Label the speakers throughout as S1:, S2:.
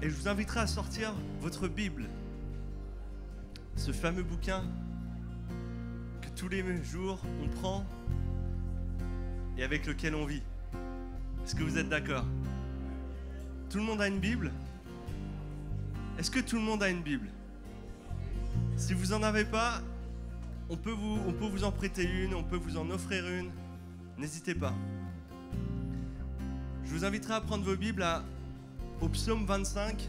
S1: Et je vous inviterai à sortir votre Bible, ce fameux bouquin que tous les jours on prend et avec lequel on vit. Est-ce que vous êtes d'accord? Tout le monde a une Bible? Est-ce que tout le monde a une Bible? Si vous n'en avez pas, on peut vous en prêter une, on peut vous en offrir une. N'hésitez pas. Je vous inviterai à prendre vos Bibles au psaume 25.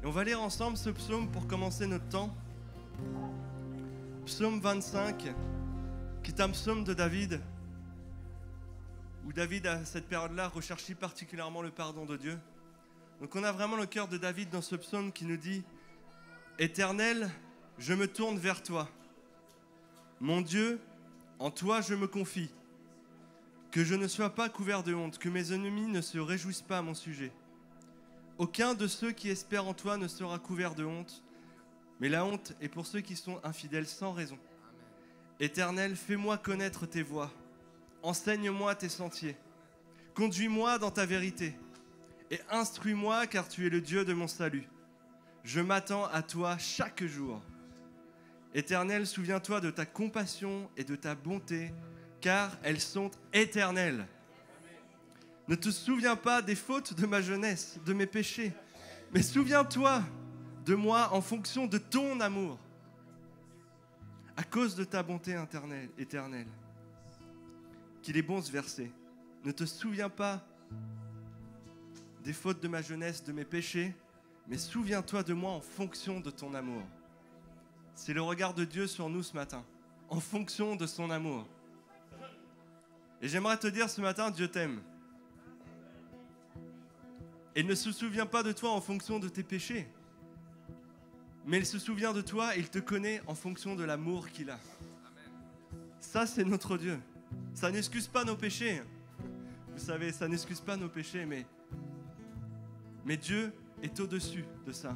S1: Et on va lire ensemble ce psaume pour commencer notre temps. Psaume 25, qui est un psaume de David, où David, à cette période-là, recherchait particulièrement le pardon de Dieu. Donc on a vraiment le cœur de David dans ce psaume qui nous dit « Éternel, je me tourne vers toi. Mon Dieu, en toi je me confie. Que je ne sois pas couvert de honte, que mes ennemis ne se réjouissent pas à mon sujet. Aucun de ceux qui espèrent en toi ne sera couvert de honte, mais la honte est pour ceux qui sont infidèles sans raison. Éternel, fais-moi connaître tes voies. Enseigne-moi tes sentiers. Conduis-moi dans ta vérité et instruis-moi car tu es le Dieu de mon salut. Je m'attends à toi chaque jour. Éternel, souviens-toi de ta compassion et de ta bonté, car elles sont éternelles. Ne te souviens pas des fautes de ma jeunesse, de mes péchés, mais souviens-toi de moi en fonction de ton amour, à cause de ta bonté éternelle. Qu'il est bon ce verset. Ne te souviens pas des fautes de ma jeunesse, de mes péchés, mais souviens-toi de moi en fonction de ton amour. C'est le regard de Dieu sur nous ce matin, en fonction de son amour. Et j'aimerais te dire ce matin, Dieu t'aime. Et il ne se souvient pas de toi en fonction de tes péchés, mais il se souvient de toi et il te connaît en fonction de l'amour qu'il a. Ça, c'est notre Dieu. Ça n'excuse pas nos péchés. Vous savez, ça n'excuse pas nos péchés, mais Dieu est au-dessus de ça.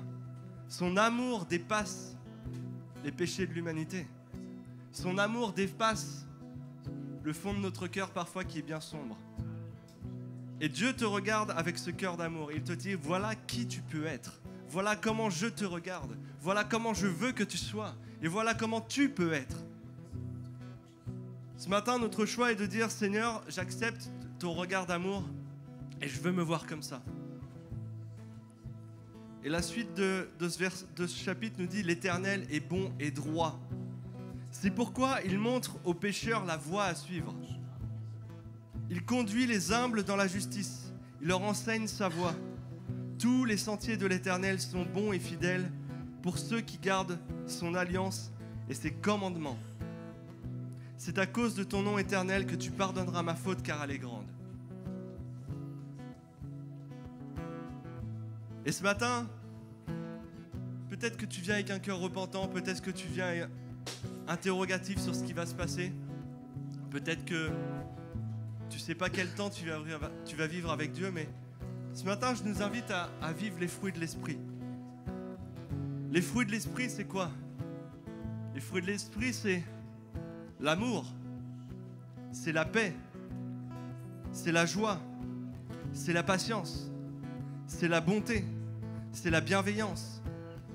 S1: Son amour dépasse les péchés de l'humanité. Son amour dépasse le fond de notre cœur parfois qui est bien sombre. Et Dieu te regarde avec ce cœur d'amour. Il te dit, voilà qui tu peux être. Voilà comment je te regarde. Voilà comment je veux que tu sois. Et voilà comment tu peux être. Ce matin, notre choix est de dire, Seigneur, j'accepte ton regard d'amour et je veux me voir comme ça. Et la suite de ce chapitre nous dit, l'Éternel est bon et droit. C'est pourquoi il montre aux pécheurs la voie à suivre. Il conduit les humbles dans la justice. Il leur enseigne sa voie. Tous les sentiers de l'Éternel sont bons et fidèles pour ceux qui gardent son alliance et ses commandements. C'est à cause de ton nom éternel que tu pardonneras ma faute car elle est grande. Et ce matin, peut-être que tu viens avec un cœur repentant, peut-être que tu viens interrogatif sur ce qui va se passer. Peut-être que tu ne sais pas quel temps tu vas vivre avec Dieu, mais ce matin, je nous invite à vivre les fruits de l'Esprit. Les fruits de l'Esprit, c'est quoi? Les fruits de l'Esprit, c'est l'amour, c'est la paix, c'est la joie, c'est la patience, c'est la bonté, c'est la bienveillance,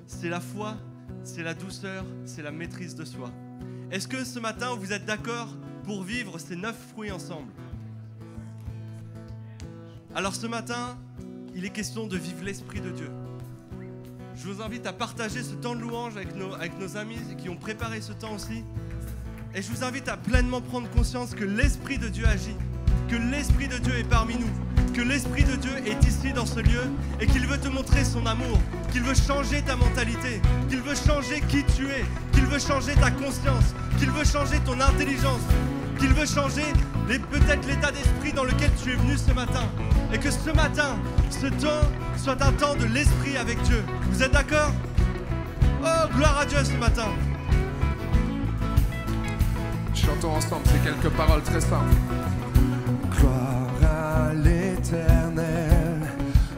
S1: c'est la foi, c'est la douceur, c'est la maîtrise de soi. Est-ce que ce matin, vous êtes d'accord pour vivre ces 9 fruits ensemble? Alors ce matin, il est question de vivre l'Esprit de Dieu. Je vous invite à partager ce temps de louange avec nos amis qui ont préparé ce temps aussi. Et je vous invite à pleinement prendre conscience que l'Esprit de Dieu agit, que l'Esprit de Dieu est parmi nous, que l'Esprit de Dieu est ici dans ce lieu et qu'il veut te montrer son amour, qu'il veut changer ta mentalité, qu'il veut changer qui tu es, qu'il veut changer ta conscience, qu'il veut changer ton intelligence, qu'il veut changer peut-être l'état d'esprit dans lequel tu es venu ce matin. Et que ce matin, ce temps soit un temps de l'Esprit avec Dieu. Vous êtes d'accord? Oh, gloire à Dieu ce matin.
S2: Chantons ensemble ces quelques paroles très simples.
S3: Gloire à l'Éternel,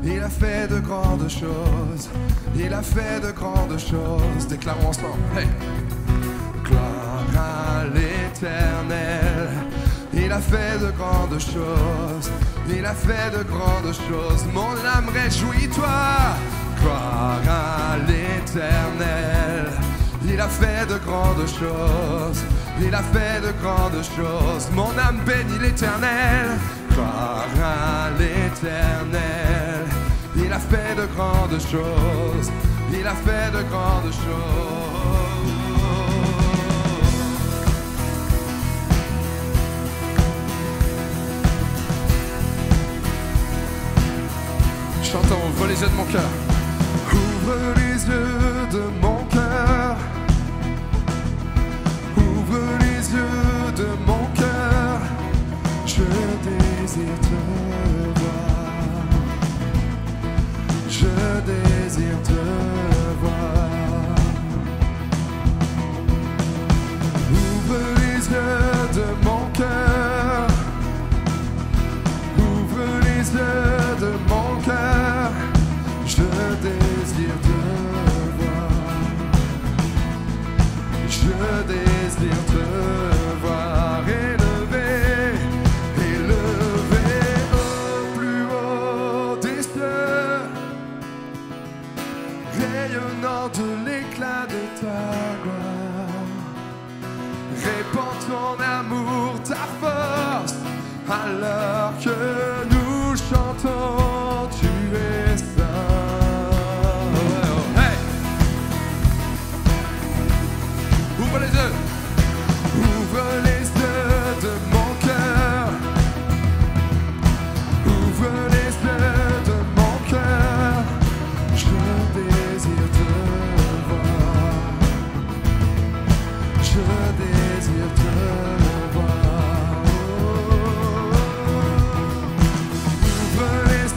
S3: il a fait de grandes choses, il a fait de grandes choses.
S2: Déclarons ensemble. Hey.
S3: Gloire à l'Éternel, il Il a fait de grandes choses, il a fait de grandes choses. Mon âme réjouis-toi, croire à l'Éternel. Il a fait de grandes choses, il a fait de grandes choses. Mon âme bénit l'Éternel, croire à l'Éternel. Il a fait de grandes choses, il a fait de grandes choses.
S2: Chantons, ouvre les yeux de mon cœur.
S3: Ouvre les yeux de mon cœur. Ouvre les yeux de mon cœur. Je désire te voir. Je désire te voir. Ouvre les yeux de mon cœur. Ouvre les yeux de mon cœur. Je désire te voir. Je désire te voir. Élevé, élevé au plus haut des cieux, rayonnant de l'éclat de ta gloire. Répands ton amour, ta force, alors que nous chantons, tu es saint.
S2: Hey! Ouvre les yeux.
S3: Ouvre les yeux de mon cœur. Ouvre les yeux de mon cœur. Je désire te voir. Je désire te voir. Ouvre les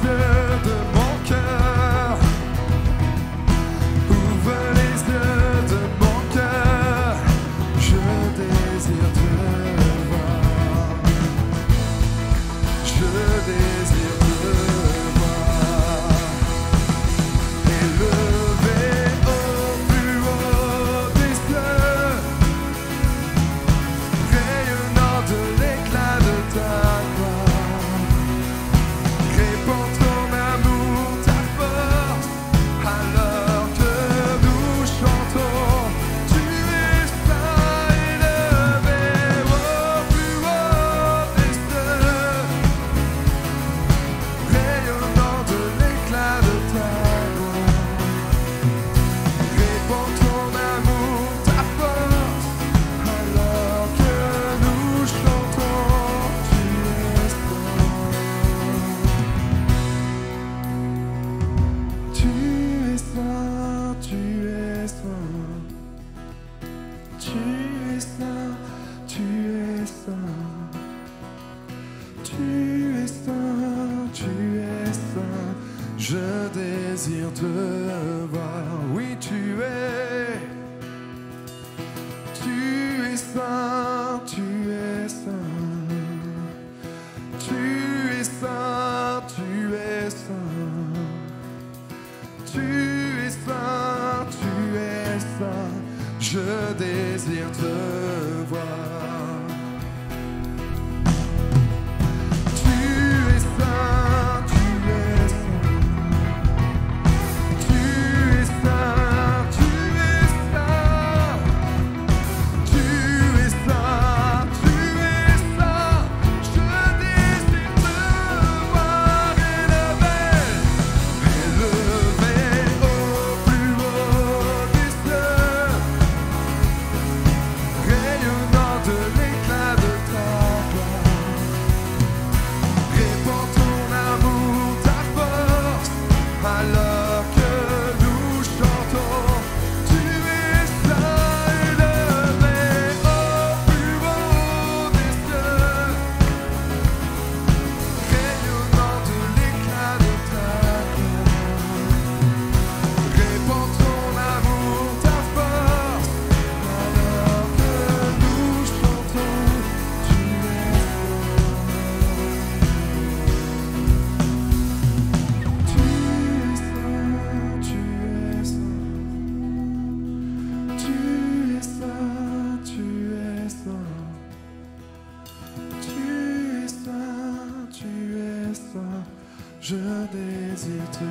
S3: te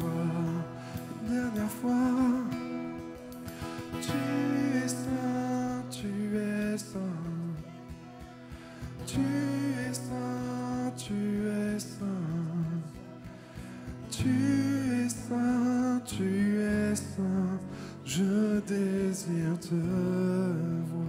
S3: voir une dernière fois. Tu es saint, tu es saint. Tu es saint, tu es saint. Tu es saint, tu es saint. Je désire te voir.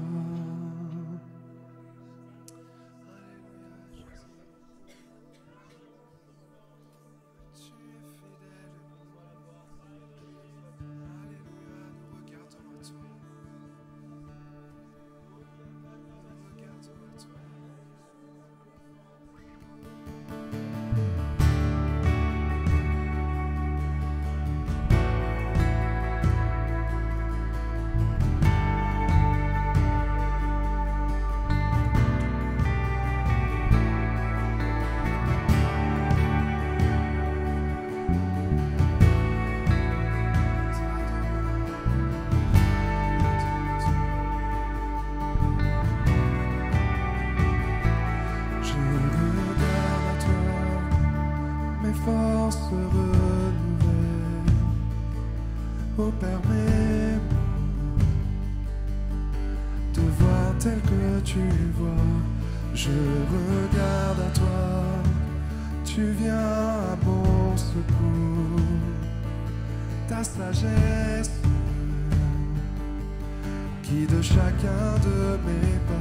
S3: Oh, permets-moi de voir tel que tu vois. Je regarde à toi, tu viens à mon secours. Ta sagesse guide chacun de mes pas.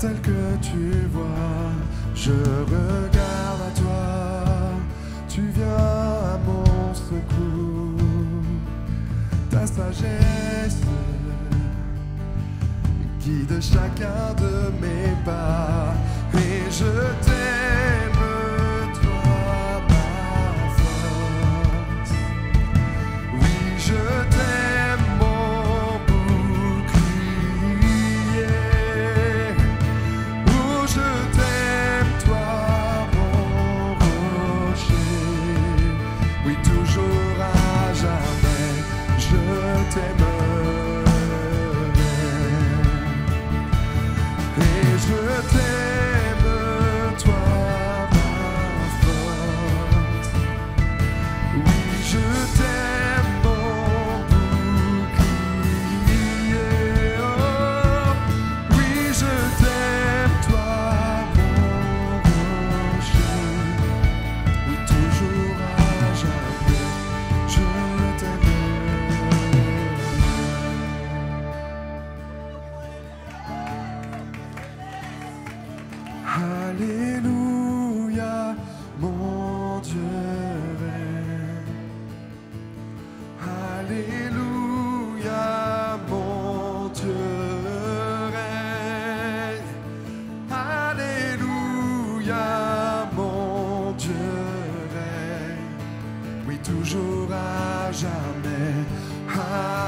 S3: Tel que tu vois, je regarde à toi, tu viens à mon secours. Ta sagesse guide chacun de mes pas, et je t'aime, toi, ma force. Oui, je t'aime, mon bouclier. Je t'aime, toi, mon rocher. Oui, toujours à jamais, je t'aimerai. Et je t'aime, toi, ma force. Oui, je t'aime, mon bouclier. Oh, oui, je t'aime, toi. Alléluia, mon Dieu règne. Alléluia, mon Dieu règne. Alléluia, mon Dieu règne. Oui, toujours à jamais.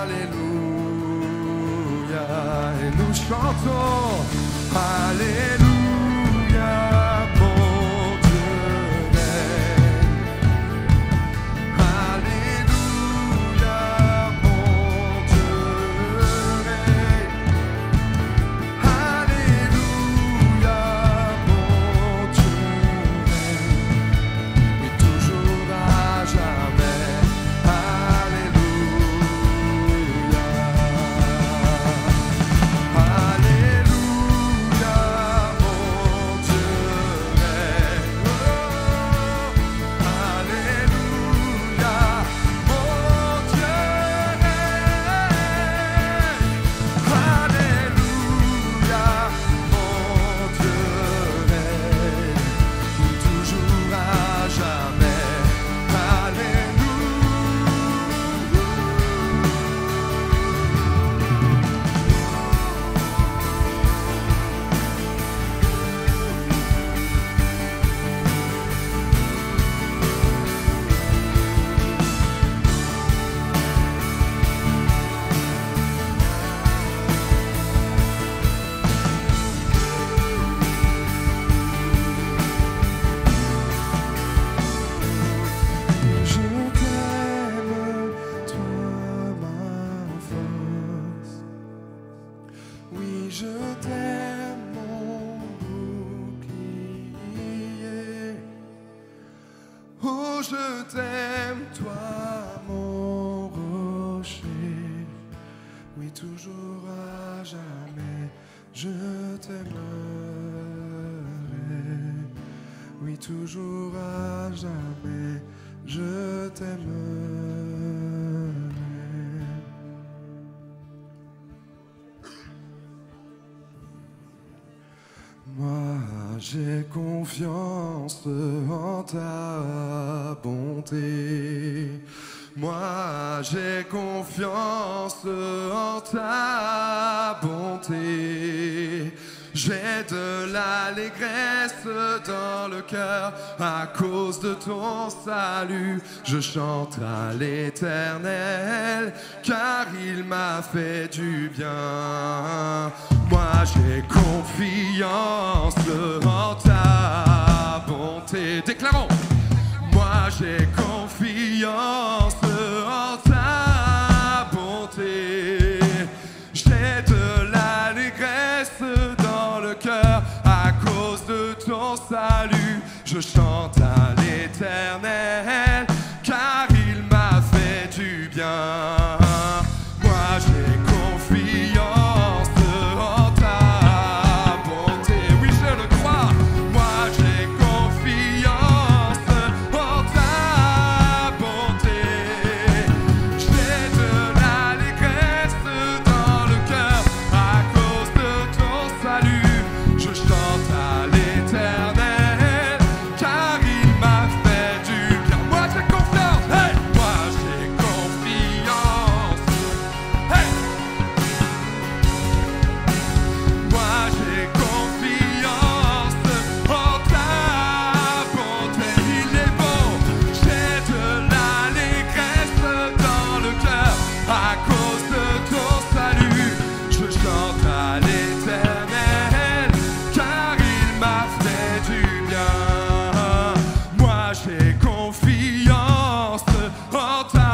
S3: Alléluia. Et nous chantons. Alléluia. Alléluia. Oui, je t'aime, mon bouclier. Oh, je t'aime, toi, mon rocher. Oui, toujours à jamais, je t'aimerai. Oui, toujours à jamais, je t'aimerai. Moi, j'ai confiance en ta bonté. Moi, j'ai confiance en ta bonté. J'ai de l'allégresse dans le cœur à cause de ton salut. Je chante à l'Éternel car il m'a fait du bien. Moi j'ai confiance en ta bonté. Déclarons. Moi j'ai confiance en ta bonté. J'ai de l'allégresse dans le cœur à cause de ton salut. Je chante à l'Éternel car il m'a fait du bien. Moi j'ai confiance en ta bonté. Oui, je le crois. Moi j'ai confiance en ta bonté. J'ai de l'allégresse dans le cœur à cause de ton salut. Je chante à l'Éternel car il m'a fait du bien. Moi j'ai confiance. Hey! Moi j'ai confiance. Hey! Moi j'ai confiance en ta bonté. Il est bon. J'ai de l'allégresse dans le cœur à cause de ton salut. Je chante à l'Éternel car il m'a fait du bien. Moi j'ai confiance en ta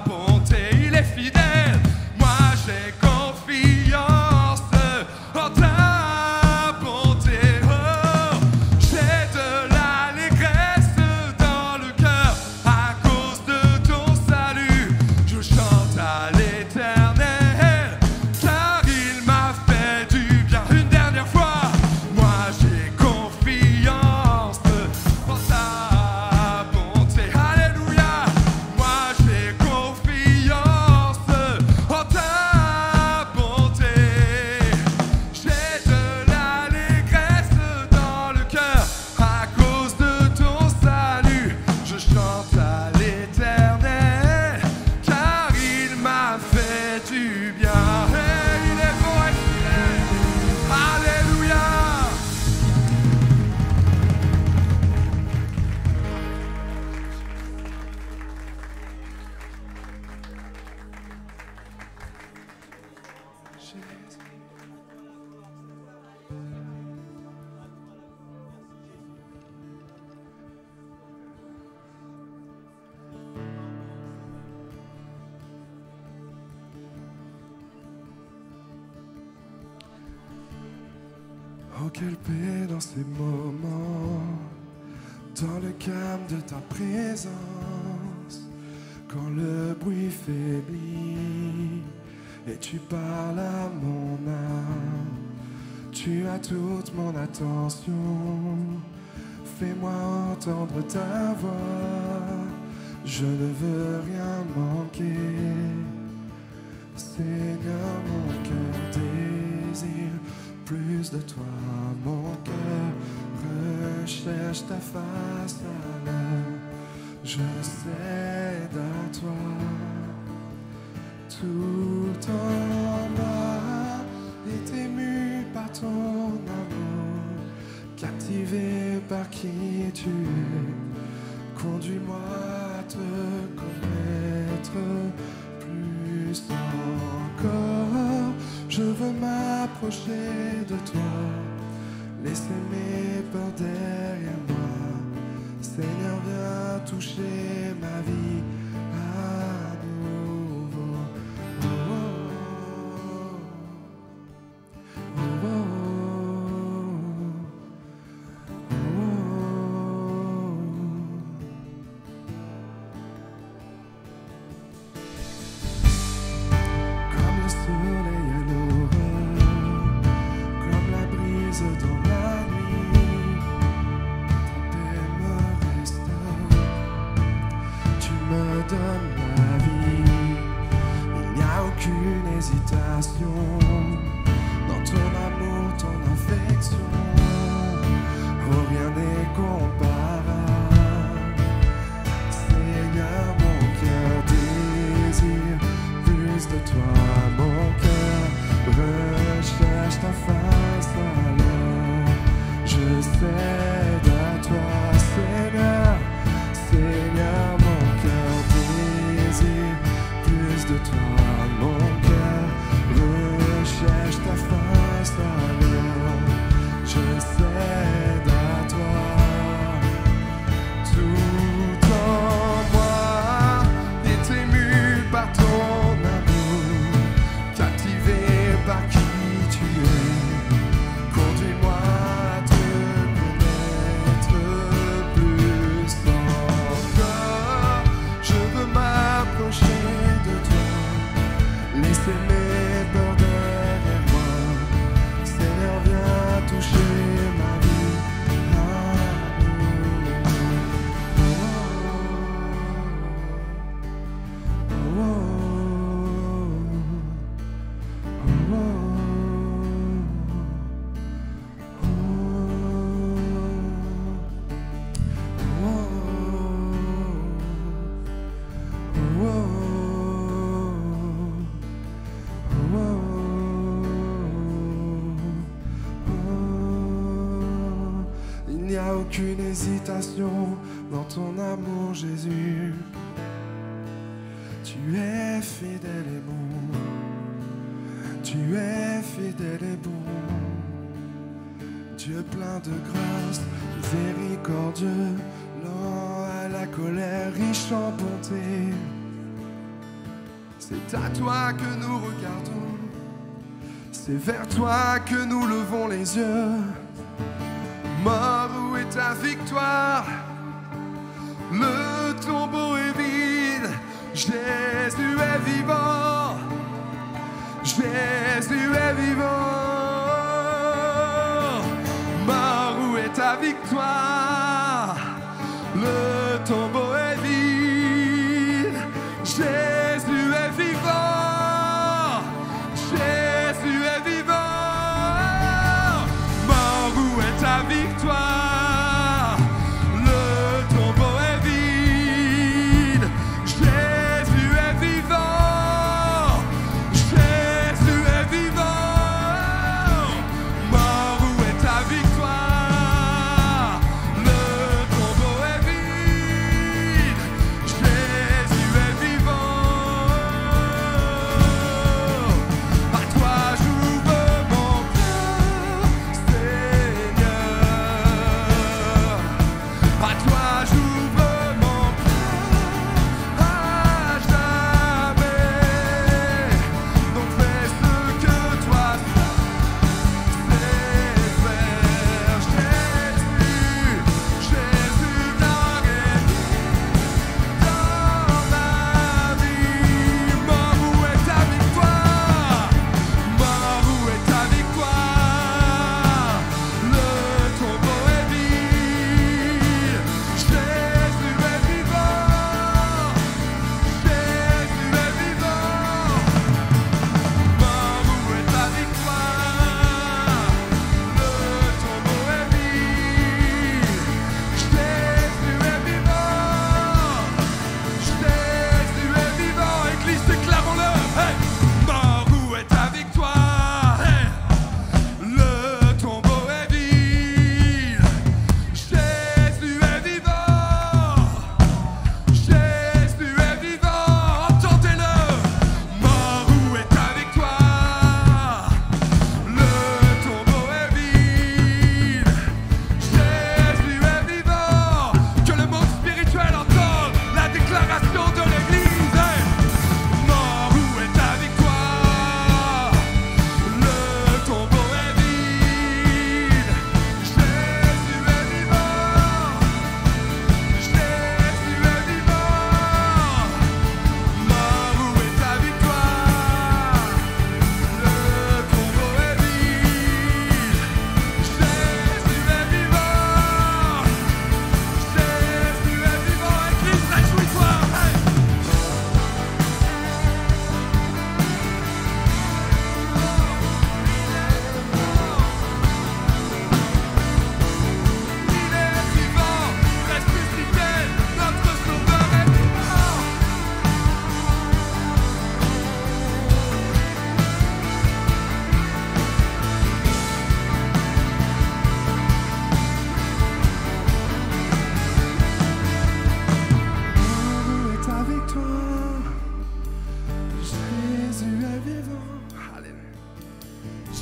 S3: bonté. Il est fidèle. Moi j'ai confiance en ta bonté. Oh, j'ai de l'allégresse dans le cœur à cause de ton salut. Je chante à l'Éternel car il m'a fait du bien. Une dernière fois. Moi j'ai confiance en ta bonté. Alléluia. Moi j'ai confiance en ta bonté. J'ai de l'allégresse dans le cœur à cause de ton salut. Je chante à l'Éternel car il m'a fait du bien. Hey, il est bon et fidèle. Alléluia. Oh, quelle paix dans ces moments, dans le calme de ta présence, quand le bruit faiblit et tu parles à mon âme. Tu as toute mon attention, fais-moi entendre ta voix, je ne veux rien manquer. Seigneur, mon cœur désire plus de toi, mon cœur recherche ta face alors je cède à toi. Tout en moi est ému par ton amour, captivé par qui tu es. Conduis-moi à te connaître plus encore. Je veux m'approcher de toi, laisser mes peurs derrière moi. Seigneur, viens toucher ma vie à nouveau. Oh, oh, oh. recherche ta face alors je cède à toi, Seigneur. Seigneur, mon cœur désire plus de toi, mon cœur recherche ta face alors je cède à toi. Tout en moi est ému par ton amour, captivé par qui tu es. Conduis-moi à te connaître plus encore. Je veux m'approcher de toi, laisser mes peurs derrière moi. Seigneur, viens toucher ma vie. Il n'y a aucune hésitation dans ton amour, Jésus. Tu es fidèle et bon. Tu es fidèle et bon. Dieu plein de grâce, miséricordieux, lent à la colère, riche en bonté. C'est à toi que nous regardons, c'est vers toi que nous levons les yeux. Mort, où est ta victoire? Le tombeau est vide, Jésus est vivant, Jésus est vivant. Mort, où est ta victoire? Le tombeau est vide, Jésus est vivant, Jésus est vivant. Mort, où est ta victoire? Le tombeau est vide, Jésus est vivant, Jésus est vivant. Mort, où est ta victoire? Le tombeau est vide.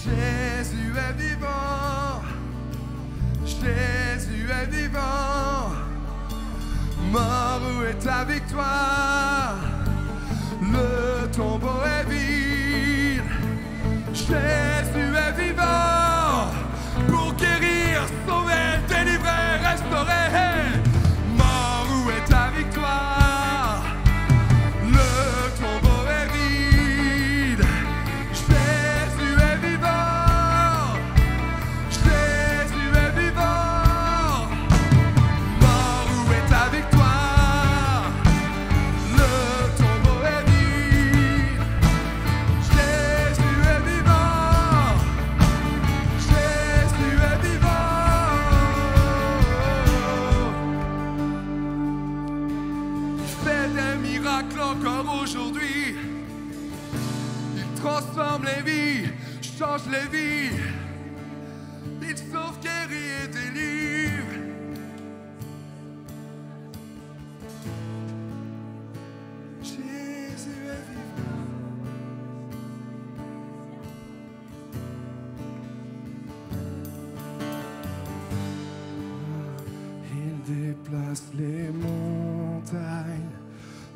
S3: Jésus est vivant, Jésus est vivant. Mort, où est ta victoire? Le tombeau est vide. Jésus est vivant pour guérir, sauver, délivrer, restaurer. Mort, où est ta victoire? Le tombeau est vide. Jésus est vivant. Jésus est vivant. Mort, où est ta victoire? Le tombeau est vide. Jésus est vivant. Jésus est vivant. Il fait des miracles encore aujourd'hui. Il transforme les vies, change les vies. Il sauve, guérit et délivre. Jésus est vivant. Il déplace les montagnes.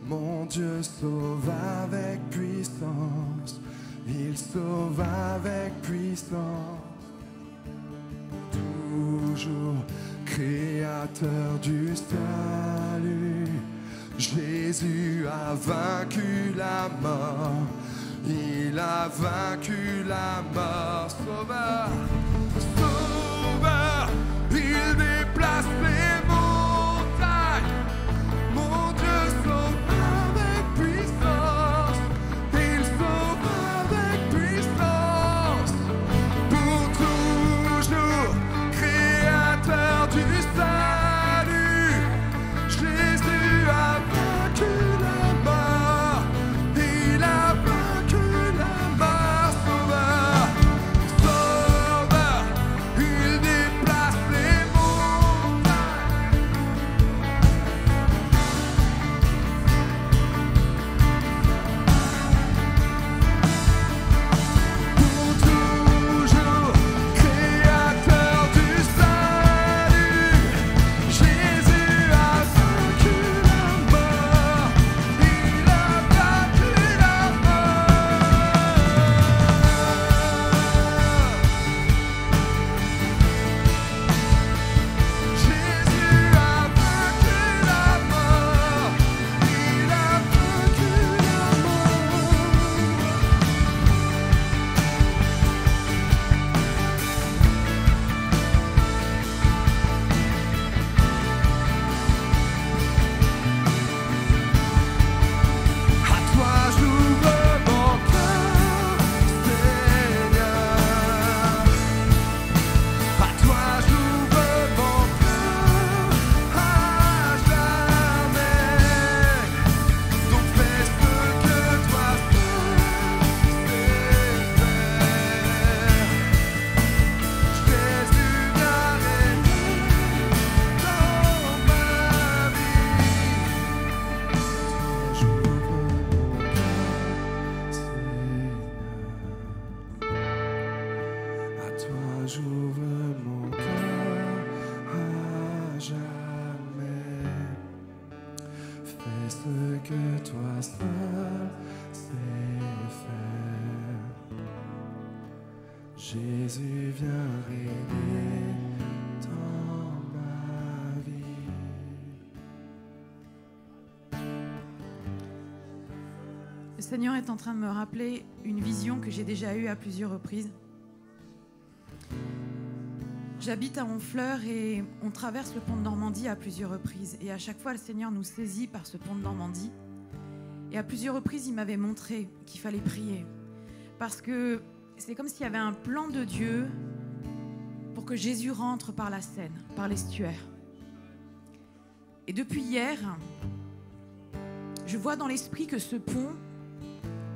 S3: Mon Dieu sauve avec puissance. Il sauve avec puissance. Toujours créateur du salut. Jésus a vaincu la mort. Il a vaincu la mort. Sauveur, sauveur, il déplace les montagnes. Mon Dieu sauve avec puissance. Il sauve avec puissance. Pour toujours, créateur du salut. Jésus a vaincu la mort. Il a vaincu la mort. Sauveur, sauveur, il déplace les montagnes. Pour toujours, créateur du salut. Jésus a vaincu la mort. Il a vaincu la mort. Jésus a vaincu la mort. Il a vaincu la À toi j'ouvre mon cœur, Seigneur. À toi j'ouvre mon cœur à jamais. Donc fais ce que toi seul sais faire. Jésus viens régner dans ma vie. J'ouvre mon cœur, Seigneur. À toi j'ouvre mon cœur à jamais. Fais ce que toi seul sais faire. Jésus viens régner dans ma vie.
S4: Le Seigneur est en train de me rappeler une vision que j'ai déjà eue à plusieurs reprises. J'habite à Honfleur et on traverse le pont de Normandie à plusieurs reprises. Et à chaque fois, le Seigneur nous saisit par ce pont de Normandie. Et à plusieurs reprises, il m'avait montré qu'il fallait prier. Parce que c'est comme s'il y avait un plan de Dieu pour que Jésus rentre par la Seine, par l'estuaire. Et depuis hier, je vois dans l'esprit que ce pont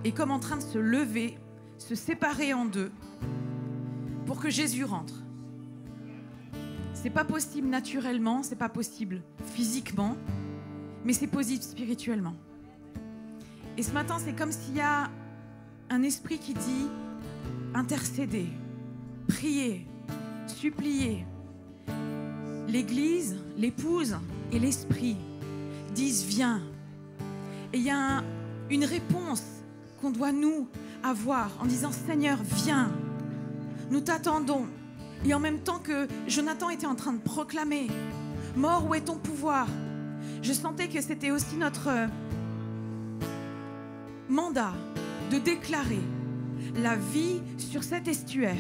S4: est comme en train de se lever, se séparer en deux, pour que Jésus rentre. C'est pas possible naturellement, c'est pas possible physiquement, mais c'est possible spirituellement. Et ce matin, c'est comme s'il y a un esprit qui dit intercéder, prier, supplier. L'Église, l'épouse et l'Esprit disent viens. Et il y a une réponse qu'on doit nous avoir en disant Seigneur, viens. Nous t'attendons. Et en même temps que Jonathan était en train de proclamer mort, où est ton pouvoir? Je sentais que c'était aussi notre mandat de déclarer la vie sur cet estuaire,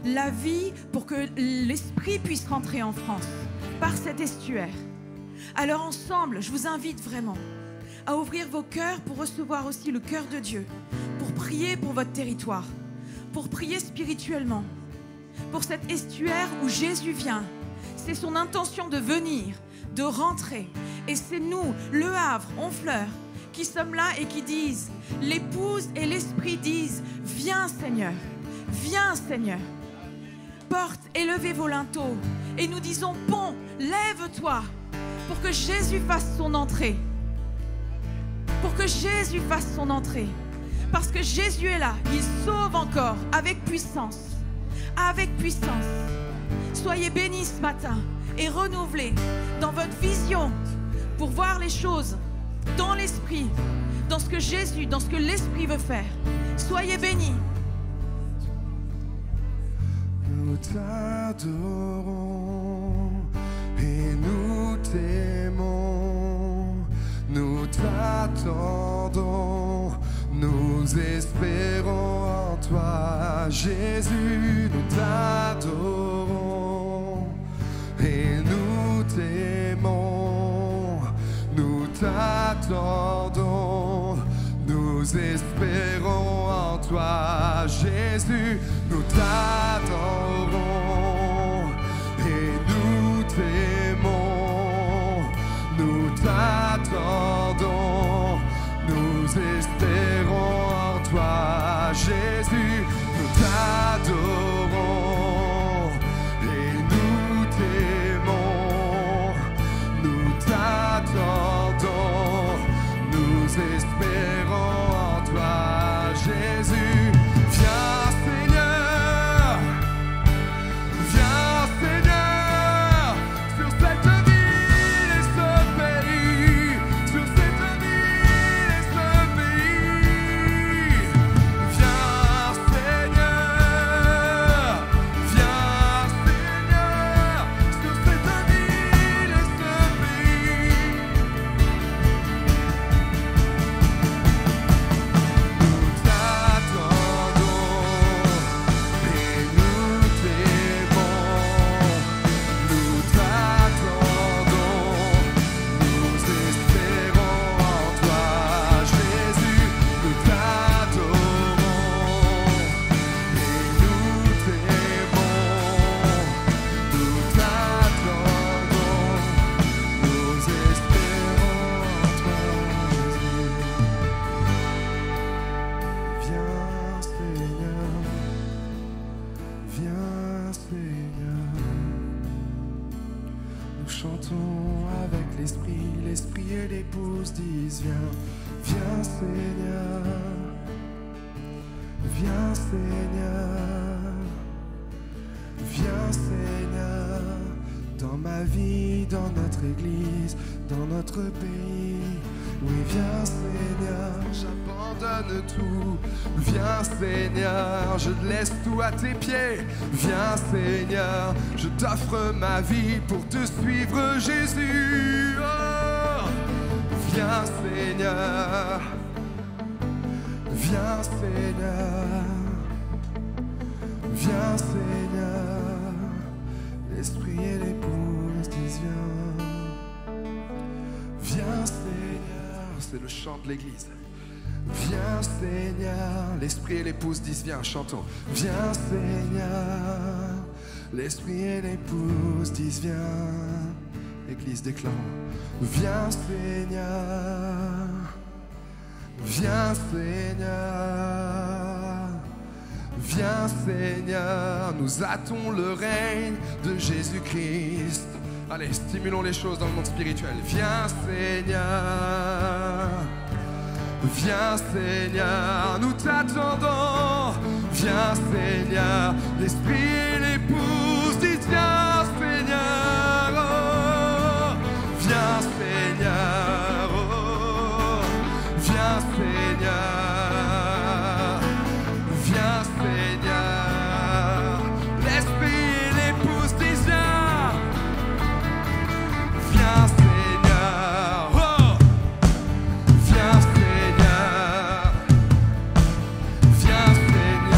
S4: la vie pour que l'Esprit puisse rentrer en France par cet estuaire. Alors ensemble, je vous invite vraiment à ouvrir vos cœurs pour recevoir aussi le cœur de Dieu, pour prier pour votre territoire, pour prier spirituellement, pour cet estuaire où Jésus vient. C'est son intention de venir, de rentrer. Et c'est nous, Le Havre, Honfleur, qui sommes là et qui disent, l'épouse et l'Esprit disent, viens Seigneur, viens Seigneur. Porte, élevez vos linteaux. Et nous disons, Pont, lève-toi pour que Jésus fasse son entrée. Pour que Jésus fasse son entrée. Parce que Jésus est là, il sauve encore avec puissance. Avec puissance. Soyez bénis ce matin et renouvelés dans votre vision pour voir les choses dans l'Esprit, dans ce que Jésus, dans ce que l'Esprit veut faire. Soyez bénis.
S3: Nous t'adorons et nous t'aimons, nous t'attendons, nous espérons en toi, Jésus, nous t'adorons et nous t'aimons, nous t'attendons, nous espérons en toi, Jésus, nous t'adorons et nous t'aimons, nous t'attendons, nous espérons en toi, Jésus, nous t'adorons et nous t'aimons, nous t'attendons, nous espérons en toi, Jésus. Viens Seigneur, sur cette ville et ce pays, sur cette ville et ce pays. Viens Seigneur, sur cette ville et ce pays. Nous t'attendons et nous t'aimons, nous t'attendons, nous espérons en toi, Jésus, nous t'adorons et nous t'aimons, nous t'attendons, nous espérons en toi, Jésus. Viens Seigneur, viens Seigneur. Nous chantons avec l'Esprit, l'Esprit et l'épouse disent viens, viens Seigneur, viens Seigneur, viens Seigneur, dans ma vie, dans notre église, dans notre pays. Oui, viens Seigneur, j'abandonne tout. Viens Seigneur, je laisse tout à tes pieds. Viens Seigneur, je t'offre ma vie pour te suivre Jésus. Oh, viens Seigneur, viens Seigneur, viens Seigneur. L'Esprit et l'épouse disent viens, viens Seigneur. C'est le chant de l'église. Viens Seigneur, l'Esprit et l'épouse disent viens, chantons. Viens Seigneur, l'Esprit et l'épouse disent viens. L'église déclare. Viens Seigneur, viens Seigneur, viens Seigneur. Nous hâtons le règne de Jésus-Christ. Allez, stimulons les choses dans le monde spirituel. Viens Seigneur, viens Seigneur, nous t'attendons. viens Seigneur. L'esprit et l'épouse disent viens Seigneur, oh, viens Seigneur, oh, viens Seigneur, viens Seigneur. L'esprit et l'épouse disent viens Seigneur, oh, viens Seigneur, viens Seigneur.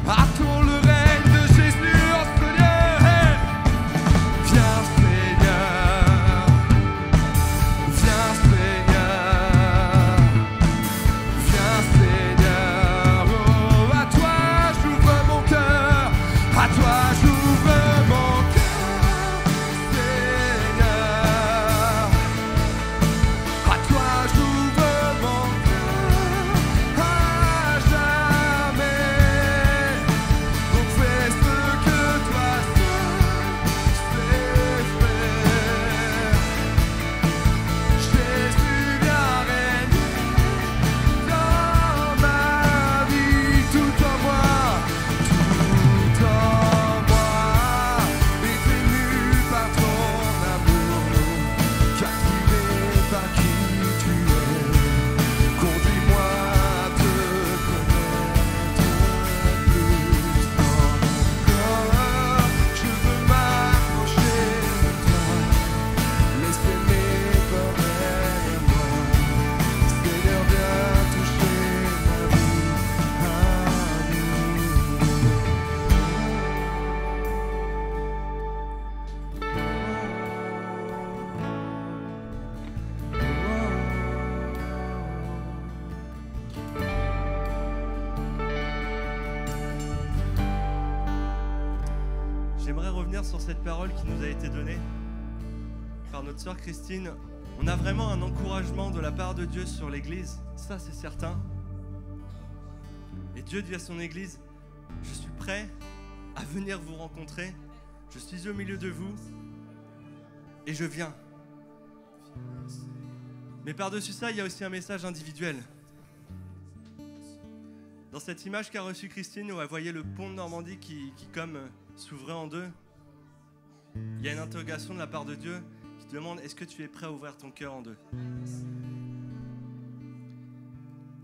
S3: Attends le règne de Jésus en ce lieu. Hey. Viens Seigneur, viens Seigneur, viens Seigneur. Oh, à toi j'ouvre mon cœur, à toi j'ouvre mon cœur, Seigneur. À toi j'ouvre mon cœur à jamais. Donc fais ce que toi seul sais faire. Jésus viens régner dans ma vie, tout en moi, ému par ton amour, captivé par qui tu es. Conduis-moi à te connaître plus encore. Je veux m'approcher de toi, laisse aimer comme moi. Seigneur, viens toucher ma vie à
S1: J'aimerais revenir sur cette parole qui nous a été donnée par notre sœur Christine. On a vraiment un encouragement de la part de Dieu sur l'Église, ça c'est certain. Et Dieu dit à son Église, je suis prêt à venir vous rencontrer, je suis au milieu de vous et je viens. Mais par-dessus ça, il y a aussi un message individuel. Dans cette image qu'a reçue Christine, où elle voyait le pont de Normandie qui comme s'ouvrait en deux, il y a une interrogation de la part de Dieu qui te demande, est-ce que tu es prêt à ouvrir ton cœur en deux?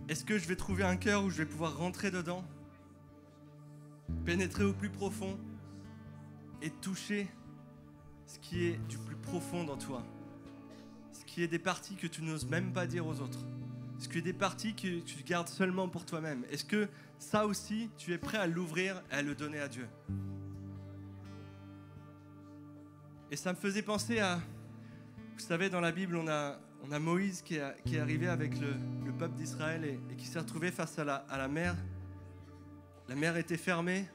S1: Est-ce que je vais trouver un cœur où je vais pouvoir rentrer dedans, pénétrer au plus profond et toucher ce qui est du plus profond dans toi, ce qui est des parties que tu n'oses même pas dire aux autres, ce qui est des parties que tu gardes seulement pour toi-même? Est-ce que ça aussi, tu es prêt à l'ouvrir et à le donner à Dieu? Et ça me faisait penser à, vous savez, dans la Bible, on a Moïse qui est arrivé avec le peuple d'Israël et qui s'est retrouvé face à la mer. La mer était fermée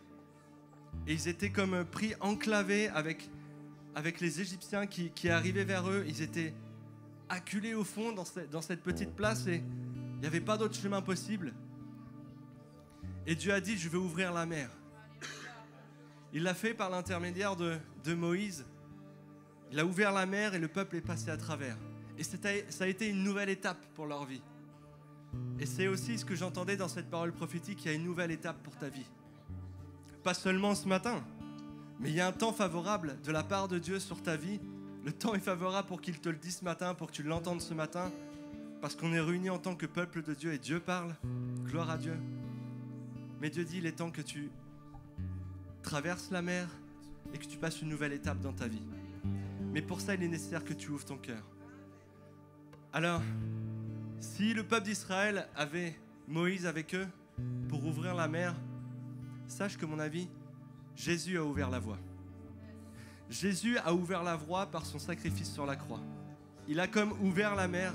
S1: et ils étaient comme pris, enclavés avec les Égyptiens qui arrivaient vers eux. Ils étaient acculés au fond dans cette petite place et il n'y avait pas d'autre chemin possible. Et Dieu a dit, je vais ouvrir la mer. Il l'a fait par l'intermédiaire de Moïse. Il a ouvert la mer et le peuple est passé à travers. Et ça a été une nouvelle étape pour leur vie. Et c'est aussi ce que j'entendais dans cette parole prophétique, il y a une nouvelle étape pour ta vie. Pas seulement ce matin, mais il y a un temps favorable de la part de Dieu sur ta vie. Le temps est favorable pour qu'il te le dise ce matin, pour que tu l'entendes ce matin, parce qu'on est réunis en tant que peuple de Dieu et Dieu parle. Gloire à Dieu. Mais Dieu dit, il est temps que tu traverses la mer et que tu passes une nouvelle étape dans ta vie. Mais pour ça, il est nécessaire que tu ouvres ton cœur. Alors, si le peuple d'Israël avait Moïse avec eux pour ouvrir la mer, sache que, mon avis, Jésus a ouvert la voie. Jésus a ouvert la voie par son sacrifice sur la croix. Il a comme ouvert la mer,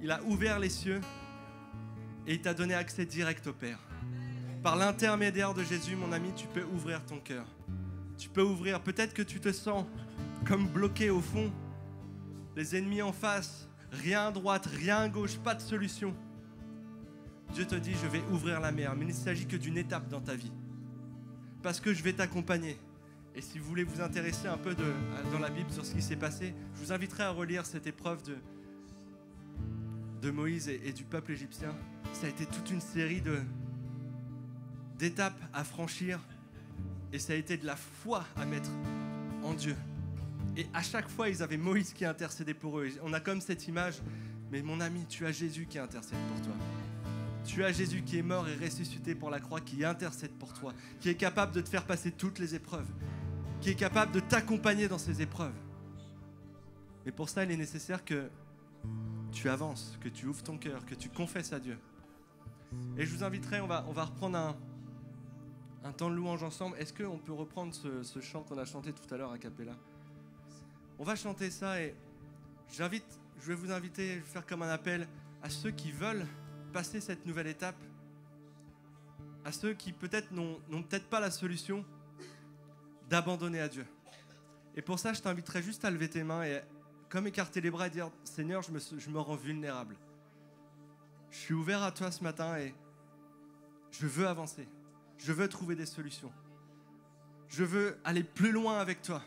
S1: il a ouvert les cieux et il t'a donné accès direct au Père. Par l'intermédiaire de Jésus, mon ami, tu peux ouvrir ton cœur. Tu peux ouvrir, peut-être que tu te sens comme bloqué au fond, les ennemis en face, rien à droite, rien à gauche, pas de solution. Dieu te dit, je vais ouvrir la mer, mais il ne s'agit que d'une étape dans ta vie. Parce que je vais t'accompagner. Et si vous voulez vous intéresser un peu dans la Bible sur ce qui s'est passé, je vous inviterai à relire cette épreuve de Moïse et du peuple égyptien. Ça a été toute une série d'étapes à franchir et ça a été de la foi à mettre en Dieu. Et à chaque fois, ils avaient Moïse qui intercédait pour eux. On a comme cette image, mais mon ami, tu as Jésus qui intercède pour toi. Tu as Jésus qui est mort et ressuscité pour la croix, qui intercède pour toi, qui est capable de te faire passer toutes les épreuves, qui est capable de t'accompagner dans ces épreuves. Mais pour ça, il est nécessaire que tu avances, que tu ouvres ton cœur, que tu confesses à Dieu. Et je vous inviterai, on va reprendre un temps de louange ensemble. Est-ce qu'on peut reprendre ce chant qu'on a chanté tout à l'heure a cappella? On va chanter ça et je vais vous inviter, je vais faire comme un appel à ceux qui veulent passer cette nouvelle étape, à ceux qui peut-être n'ont peut-être pas la solution, d'abandonner à Dieu. Et pour ça, je t'inviterai juste à lever tes mains et comme écarter les bras et dire « Seigneur, je me rends vulnérable. Je suis ouvert à toi ce matin et je veux avancer. Je veux trouver des solutions. Je veux aller plus loin avec toi.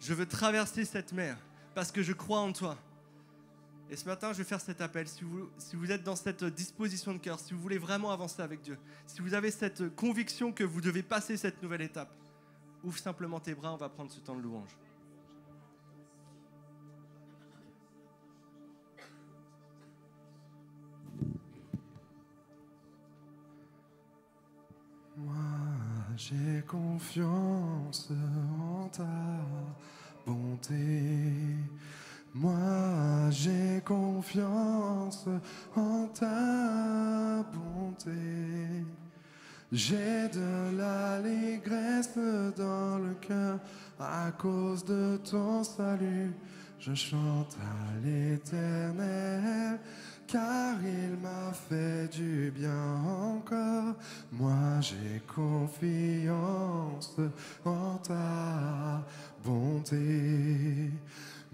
S1: Je veux traverser cette mer parce que je crois en toi. » Et ce matin, je vais faire cet appel. Si vous êtes dans cette disposition de cœur, si vous voulez vraiment avancer avec Dieu, si vous avez cette conviction que vous devez passer cette nouvelle étape, ouvre simplement tes bras, on va prendre ce temps de louange.
S3: Moi, j'ai confiance en ta bonté. Moi, j'ai confiance en ta bonté. J'ai de l'allégresse dans le cœur à cause de ton salut. Je chante à l'Éternel, car il m'a fait du bien encore. Moi, j'ai confiance en ta bonté.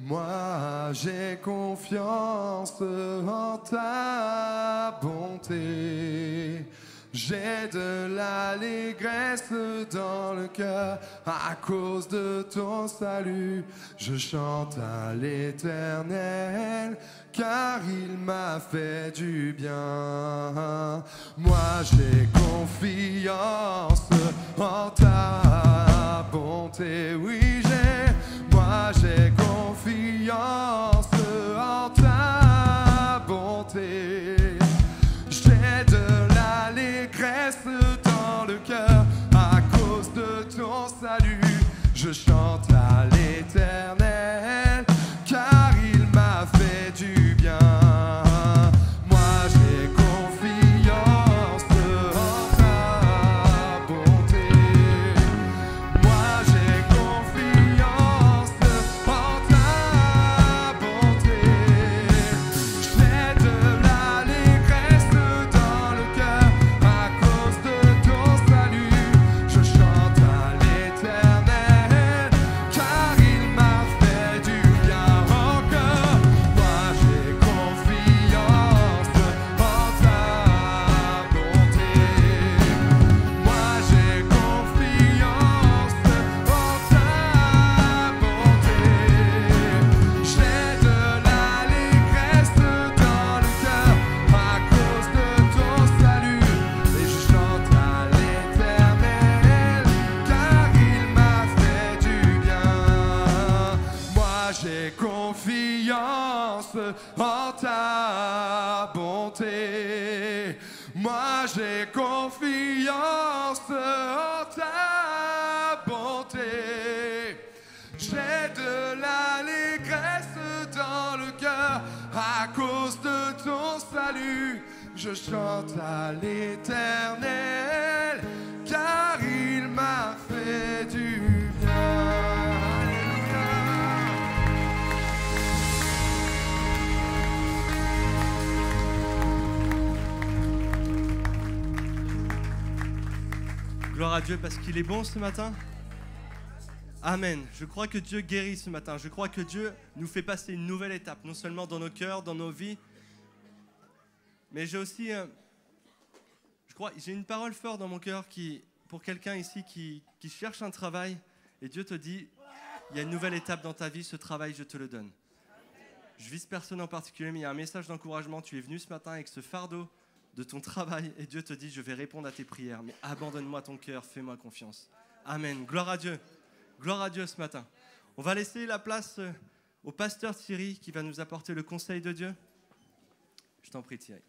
S3: Moi, j'ai confiance en ta bonté. J'ai de l'allégresse dans le cœur à cause de ton salut. Je chante à l'Éternel, car il m'a fait du bien. Moi, j'ai confiance en ta bonté. Oui, moi, j'ai confiance en ta bonté. J'ai de l'allégresse dans le cœur à cause de ton salut. Je chante à l'Éternel, car il m'a fait du bien. Moi, j'ai confiance en ta bonté. Moi, j'ai confiance en ta bonté. J'ai de l'allégresse dans le cœur à cause de ton salut. Je chante à l'Éternel, car il m'a fait du bien encore. Moi, j'ai confiance en ta bonté. Moi, j'ai confiance en ta bonté. J'ai de l'allégresse dans le cœur à cause de ton salut. Et je chante à l'Éternel, car il m'a fait du bien. Moi, j'ai confiance en ta bonté. Moi, j'ai confiance en ta bonté. J'ai de l'allégresse dans le cœur à cause de ton salut. Je chante à l'Éternel, car il m'a fait du bien.
S1: Gloire à Dieu parce qu'il est bon ce matin. Amen. Je crois que Dieu guérit ce matin. Je crois que Dieu nous fait passer une nouvelle étape, non seulement dans nos cœurs, dans nos vies, mais j'ai aussi, j'ai une parole forte dans mon cœur pour quelqu'un ici qui cherche un travail et Dieu te dit, il y a une nouvelle étape dans ta vie, ce travail, je te le donne. Je vise personne en particulier, mais il y a un message d'encouragement. Tu es venu ce matin avec ce fardeau de ton travail et Dieu te dit, je vais répondre à tes prières, mais abandonne-moi ton cœur, fais-moi confiance. Amen. Gloire à Dieu. Gloire à Dieu ce matin. On va laisser la place au pasteur Thierry qui va nous apporter le conseil de Dieu. Je t'en prie Thierry.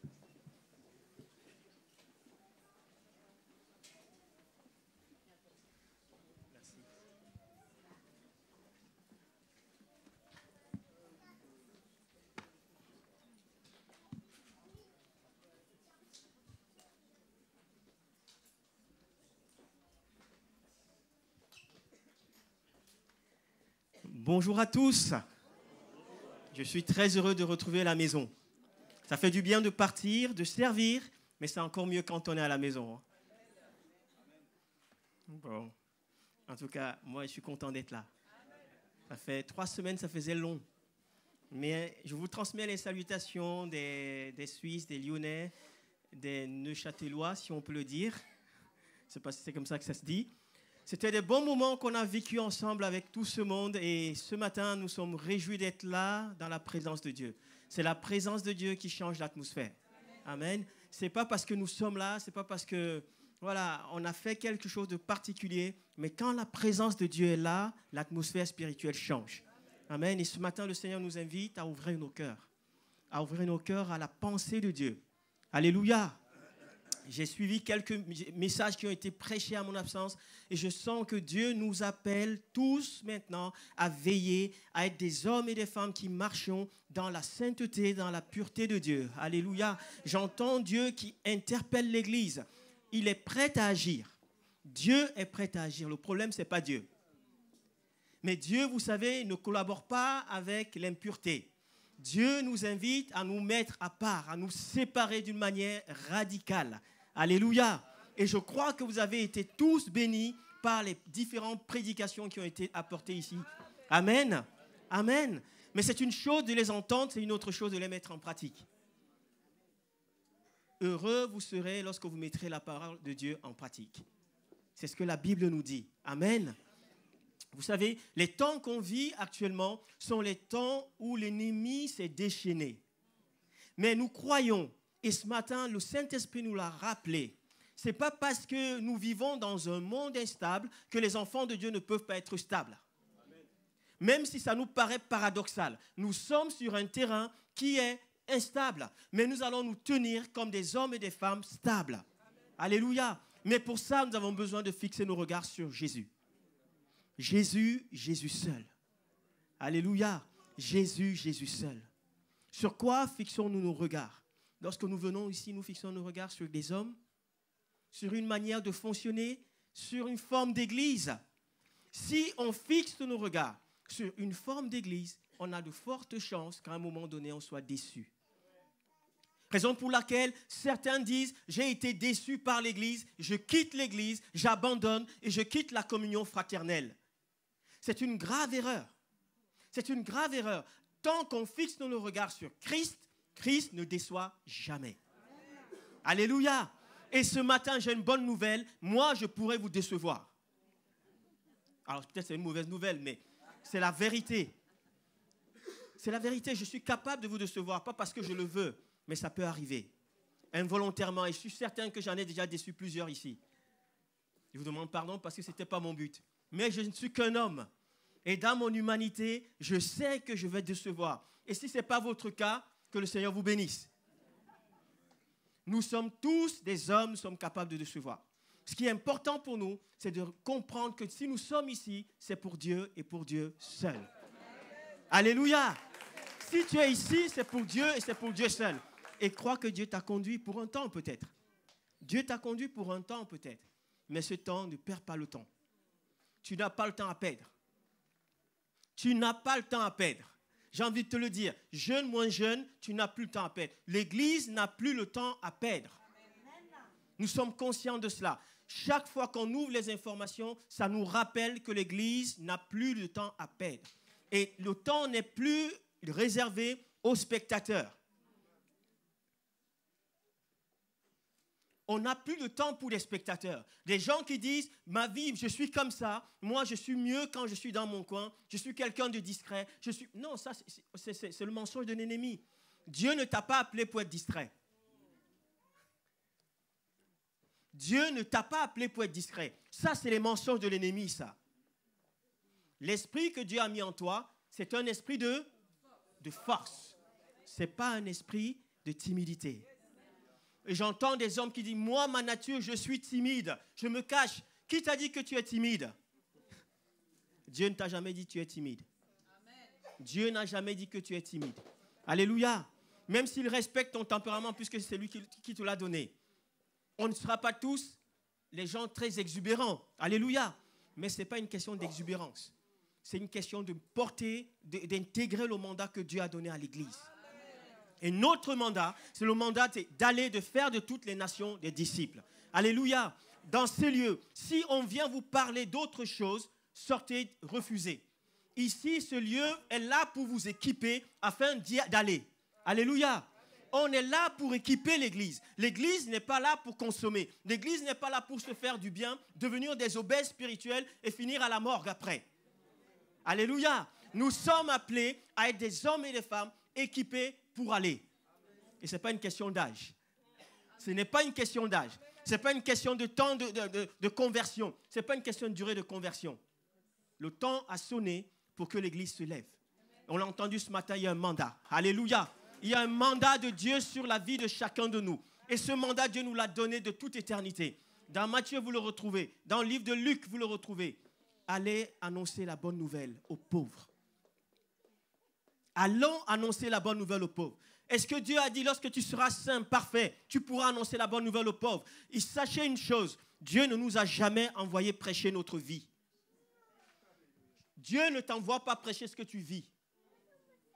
S5: Bonjour à tous. Je suis très heureux de retrouver la maison. Ça fait du bien de partir, de servir, mais c'est encore mieux quand on est à la maison. Bon. En tout cas, moi, je suis content d'être là. Ça fait 3 semaines, ça faisait long. Mais je vous transmets les salutations des Suisses, des Lyonnais, des Neuchâtelois, si on peut le dire. Je ne sais pas si c'est comme ça que ça se dit. C'était des bons moments qu'on a vécu ensemble avec tout ce monde et ce matin, nous sommes réjouis d'être là dans la présence de Dieu. C'est la présence de Dieu qui change l'atmosphère. Amen. Ce n'est pas parce que nous sommes là, ce n'est pas parce que voilà, on a fait quelque chose de particulier, mais quand la présence de Dieu est là, l'atmosphère spirituelle change. Amen. Et ce matin, le Seigneur nous invite à ouvrir nos cœurs à la pensée de Dieu. Alléluia. J'ai suivi quelques messages qui ont été prêchés à mon absence et je sens que Dieu nous appelle tous maintenant à veiller, à être des hommes et des femmes qui marchons dans la sainteté, dans la pureté de Dieu. Alléluia. J'entends Dieu qui interpelle l'Église. Il est prêt à agir. Dieu est prêt à agir. Le problème, ce n'est pas Dieu. Mais Dieu, vous savez, ne collabore pas avec l'impureté. Dieu nous invite à nous mettre à part, à nous séparer d'une manière radicale. Alléluia. Et je crois que vous avez été tous bénis par les différentes prédications qui ont été apportées ici. Amen. Amen. Mais c'est une chose de les entendre, c'est une autre chose de les mettre en pratique. Heureux vous serez lorsque vous mettrez la parole de Dieu en pratique. C'est ce que la Bible nous dit. Amen. Vous savez, les temps qu'on vit actuellement sont les temps où l'ennemi s'est déchaîné. Mais nous croyons, et ce matin, le Saint-Esprit nous l'a rappelé, ce n'est pas parce que nous vivons dans un monde instable que les enfants de Dieu ne peuvent pas être stables. Amen. Même si ça nous paraît paradoxal, nous sommes sur un terrain qui est instable, mais nous allons nous tenir comme des hommes et des femmes stables. Amen. Alléluia. Mais pour ça, nous avons besoin de fixer nos regards sur Jésus. Jésus, Jésus seul. Alléluia. Jésus, Jésus seul. Sur quoi fixons-nous nos regards? Lorsque nous venons ici, nous fixons nos regards sur des hommes, sur une manière de fonctionner, sur une forme d'église. Si on fixe nos regards sur une forme d'église, on a de fortes chances qu'à un moment donné, on soit déçu. Raison pour laquelle certains disent, j'ai été déçu par l'église, je quitte l'église, j'abandonne et je quitte la communion fraternelle. C'est une grave erreur. C'est une grave erreur. Tant qu'on fixe nos regards sur Christ, Christ ne déçoit jamais. Alléluia. Et ce matin, j'ai une bonne nouvelle. Moi, je pourrais vous décevoir. Alors, peut-être c'est une mauvaise nouvelle, mais c'est la vérité. C'est la vérité. Je suis capable de vous décevoir, pas parce que je le veux, mais ça peut arriver. Involontairement. Et je suis certain que j'en ai déjà déçu plusieurs ici. Je vous demande pardon parce que ce n'était pas mon but. Mais je ne suis qu'un homme. Et dans mon humanité, je sais que je vais décevoir. Et si ce n'est pas votre cas, que le Seigneur vous bénisse. Nous sommes tous des hommes, nous sommes capables de décevoir. Ce qui est important pour nous, c'est de comprendre que si nous sommes ici, c'est pour Dieu et pour Dieu seul. Alléluia. Si tu es ici, c'est pour Dieu et c'est pour Dieu seul. Et crois que Dieu t'a conduit pour un temps peut-être. Dieu t'a conduit pour un temps peut-être. Mais ce temps, ne perds pas le temps. Tu n'as pas le temps à perdre. Tu n'as pas le temps à perdre. J'ai envie de te le dire. Jeune, moins jeune, tu n'as plus le temps à perdre. L'Église n'a plus le temps à perdre. Nous sommes conscients de cela. Chaque fois qu'on ouvre les informations, ça nous rappelle que l'Église n'a plus le temps à perdre. Et le temps n'est plus réservé aux spectateurs. On n'a plus de temps pour les spectateurs. Des gens qui disent, ma vie, je suis comme ça, moi je suis mieux quand je suis dans mon coin, je suis quelqu'un de discret. Non, ça c'est le mensonge de l'ennemi. Dieu ne t'a pas appelé pour être distrait. Dieu ne t'a pas appelé pour être discret. Ça, c'est les mensonges de l'ennemi, ça. L'esprit que Dieu a mis en toi, c'est un esprit de force. Ce n'est pas un esprit de timidité. Et j'entends des hommes qui disent, moi, ma nature, je suis timide, je me cache. Qui t'a dit que tu es timide? Dieu ne t'a jamais dit que tu es timide. Dieu n'a jamais dit que tu es timide. Alléluia. Même s'il respecte ton tempérament, puisque c'est lui qui te l'a donné. On ne sera pas tous les gens très exubérants. Alléluia. Mais ce n'est pas une question d'exubérance. C'est une question de porter, d'intégrer le mandat que Dieu a donné à l'Église. Et notre mandat, c'est le mandat d'aller, de faire de toutes les nations des disciples. Alléluia. Dans ces lieux, si on vient vous parler d'autre chose, sortez, refusez. Ici, ce lieu est là pour vous équiper afin d'aller. Alléluia. On est là pour équiper l'Église. L'Église n'est pas là pour consommer. L'Église n'est pas là pour se faire du bien, devenir des obèses spirituels et finir à la morgue après. Alléluia. Nous sommes appelés à être des hommes et des femmes équipés pour aller. Et ce n'est pas une question d'âge. Ce n'est pas une question d'âge. Ce n'est pas une question de temps de conversion. Ce n'est pas une question de durée de conversion. Le temps a sonné pour que l'Église se lève. On l'a entendu ce matin, il y a un mandat. Alléluia. Il y a un mandat de Dieu sur la vie de chacun de nous. Et ce mandat, Dieu nous l'a donné de toute éternité. Dans Matthieu, vous le retrouvez. Dans le livre de Luc, vous le retrouvez. Allez annoncer la bonne nouvelle aux pauvres. Allons annoncer la bonne nouvelle aux pauvres. Est-ce que Dieu a dit, lorsque tu seras saint, parfait, tu pourras annoncer la bonne nouvelle aux pauvres? Et sachez une chose, Dieu ne nous a jamais envoyé prêcher notre vie. Dieu ne t'envoie pas prêcher ce que tu vis.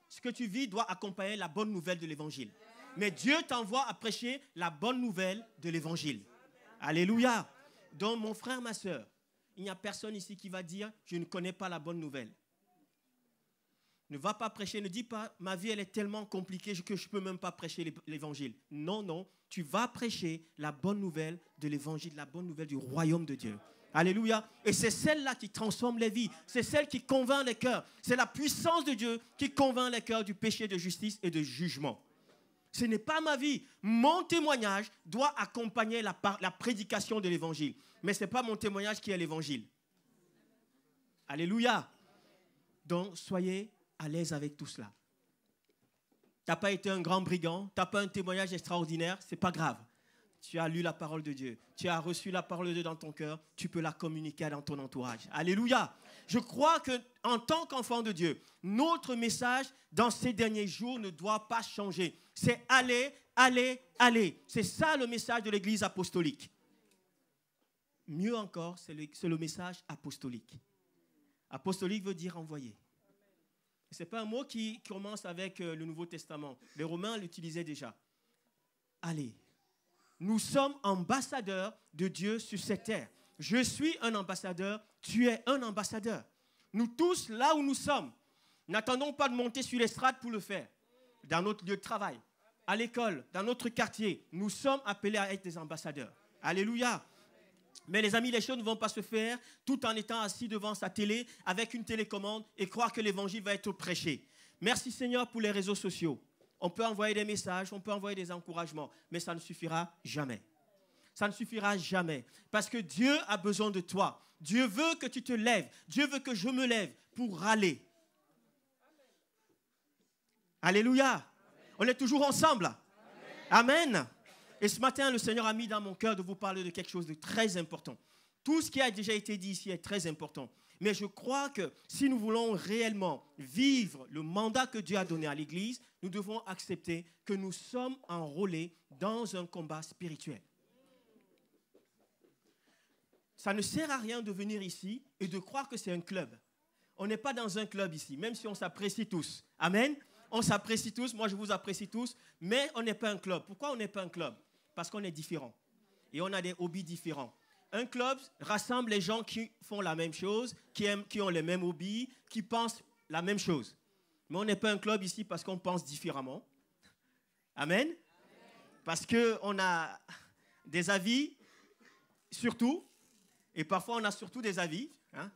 S5: Ce que tu vis doit accompagner la bonne nouvelle de l'évangile. Mais Dieu t'envoie à prêcher la bonne nouvelle de l'évangile. Alléluia. Donc, mon frère, ma soeur, il n'y a personne ici qui va dire, je ne connais pas la bonne nouvelle. Ne va pas prêcher, ne dis pas, ma vie elle est tellement compliquée que je ne peux même pas prêcher l'évangile. Non, non, tu vas prêcher la bonne nouvelle de l'évangile, la bonne nouvelle du royaume de Dieu. Alléluia. Et c'est celle-là qui transforme les vies. C'est celle qui convainc les cœurs. C'est la puissance de Dieu qui convainc les cœurs du péché, de justice et de jugement. Ce n'est pas ma vie. Mon témoignage doit accompagner la prédication de l'évangile. Mais ce n'est pas mon témoignage qui est l'évangile. Alléluia. Donc, soyez à l'aise avec tout cela. Tu n'as pas été un grand brigand, tu n'as pas un témoignage extraordinaire, ce n'est pas grave. Tu as lu la parole de Dieu, tu as reçu la parole de Dieu dans ton cœur, tu peux la communiquer dans ton entourage. Alléluia. Je crois qu'en tant qu'enfant de Dieu, notre message dans ces derniers jours ne doit pas changer. C'est aller, aller, aller. C'est ça le message de l'Église apostolique. Mieux encore, c'est le message apostolique. Apostolique veut dire envoyer. Ce n'est pas un mot qui commence avec le Nouveau Testament. Les Romains l'utilisaient déjà. Allez. Nous sommes ambassadeurs de Dieu sur cette terre. Je suis un ambassadeur, tu es un ambassadeur. Nous tous, là où nous sommes, n'attendons pas de monter sur l'estrade pour le faire. Dans notre lieu de travail, à l'école, dans notre quartier, nous sommes appelés à être des ambassadeurs. Alléluia. Mais les amis, les choses ne vont pas se faire tout en étant assis devant sa télé avec une télécommande et croire que l'évangile va être prêché. Merci Seigneur pour les réseaux sociaux. On peut envoyer des messages, on peut envoyer des encouragements, mais ça ne suffira jamais. Ça ne suffira jamais. Parce que Dieu a besoin de toi. Dieu veut que tu te lèves. Dieu veut que je me lève pour râler. Alléluia. On est toujours ensemble. Amen. Et ce matin, le Seigneur a mis dans mon cœur de vous parler de quelque chose de très important. Tout ce qui a déjà été dit ici est très important. Mais je crois que si nous voulons réellement vivre le mandat que Dieu a donné à l'Église, nous devons accepter que nous sommes enrôlés dans un combat spirituel. Ça ne sert à rien de venir ici et de croire que c'est un club. On n'est pas dans un club ici, même si on s'apprécie tous. Amen. On s'apprécie tous, moi je vous apprécie tous, mais on n'est pas un club. Pourquoi on n'est pas un club? Parce qu'on est différents. Et on a des hobbies différents. Un club rassemble les gens qui font la même chose, qui ont les mêmes hobbies, qui pensent la même chose. Mais on n'est pas un club ici parce qu'on pense différemment. Amen. Parce qu'on a des avis, surtout, et parfois on a surtout des avis. Hein.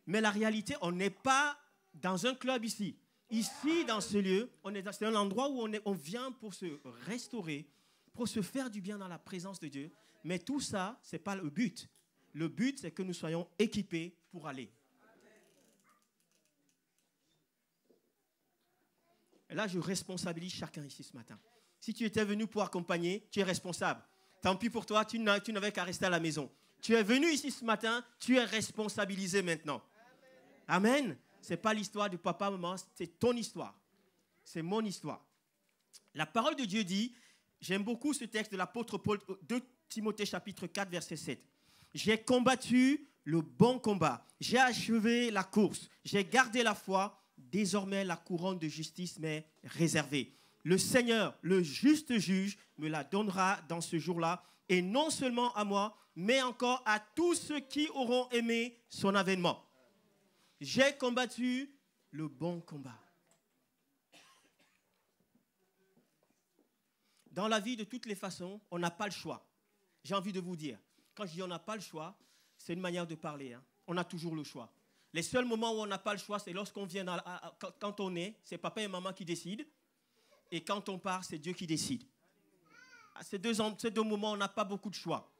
S5: Mais la réalité, on n'est pas dans un club ici. Ici, dans ce lieu, c'est un endroit où on vient pour se restaurer, pour se faire du bien dans la présence de Dieu. Mais tout ça, ce n'est pas le but. Le but, c'est que nous soyons équipés pour aller. Et là, je responsabilise chacun ici ce matin. Si tu étais venu pour accompagner, tu es responsable. Tant pis pour toi, tu n'avais qu'à rester à la maison. Tu es venu ici ce matin, tu es responsabilisé maintenant. Amen. Ce n'est pas l'histoire de papa, maman, c'est ton histoire. C'est mon histoire. La parole de Dieu dit, j'aime beaucoup ce texte de l'apôtre Paul, 2 Timothée chapitre 4, verset 7. J'ai combattu le bon combat, j'ai achevé la course, j'ai gardé la foi, désormais la couronne de justice m'est réservée. Le Seigneur, le juste juge, me la donnera dans ce jour-là, et non seulement à moi, mais encore à tous ceux qui auront aimé son avènement. J'ai combattu le bon combat. Dans la vie, de toutes les façons, on n'a pas le choix. J'ai envie de vous dire, quand je dis on n'a pas le choix, c'est une manière de parler. Hein. On a toujours le choix. Les seuls moments où on n'a pas le choix, c'est lorsqu'on vient, quand on est, c'est papa et maman qui décident. Et quand on part, c'est Dieu qui décide. À ces deux moments, on n'a pas beaucoup de choix.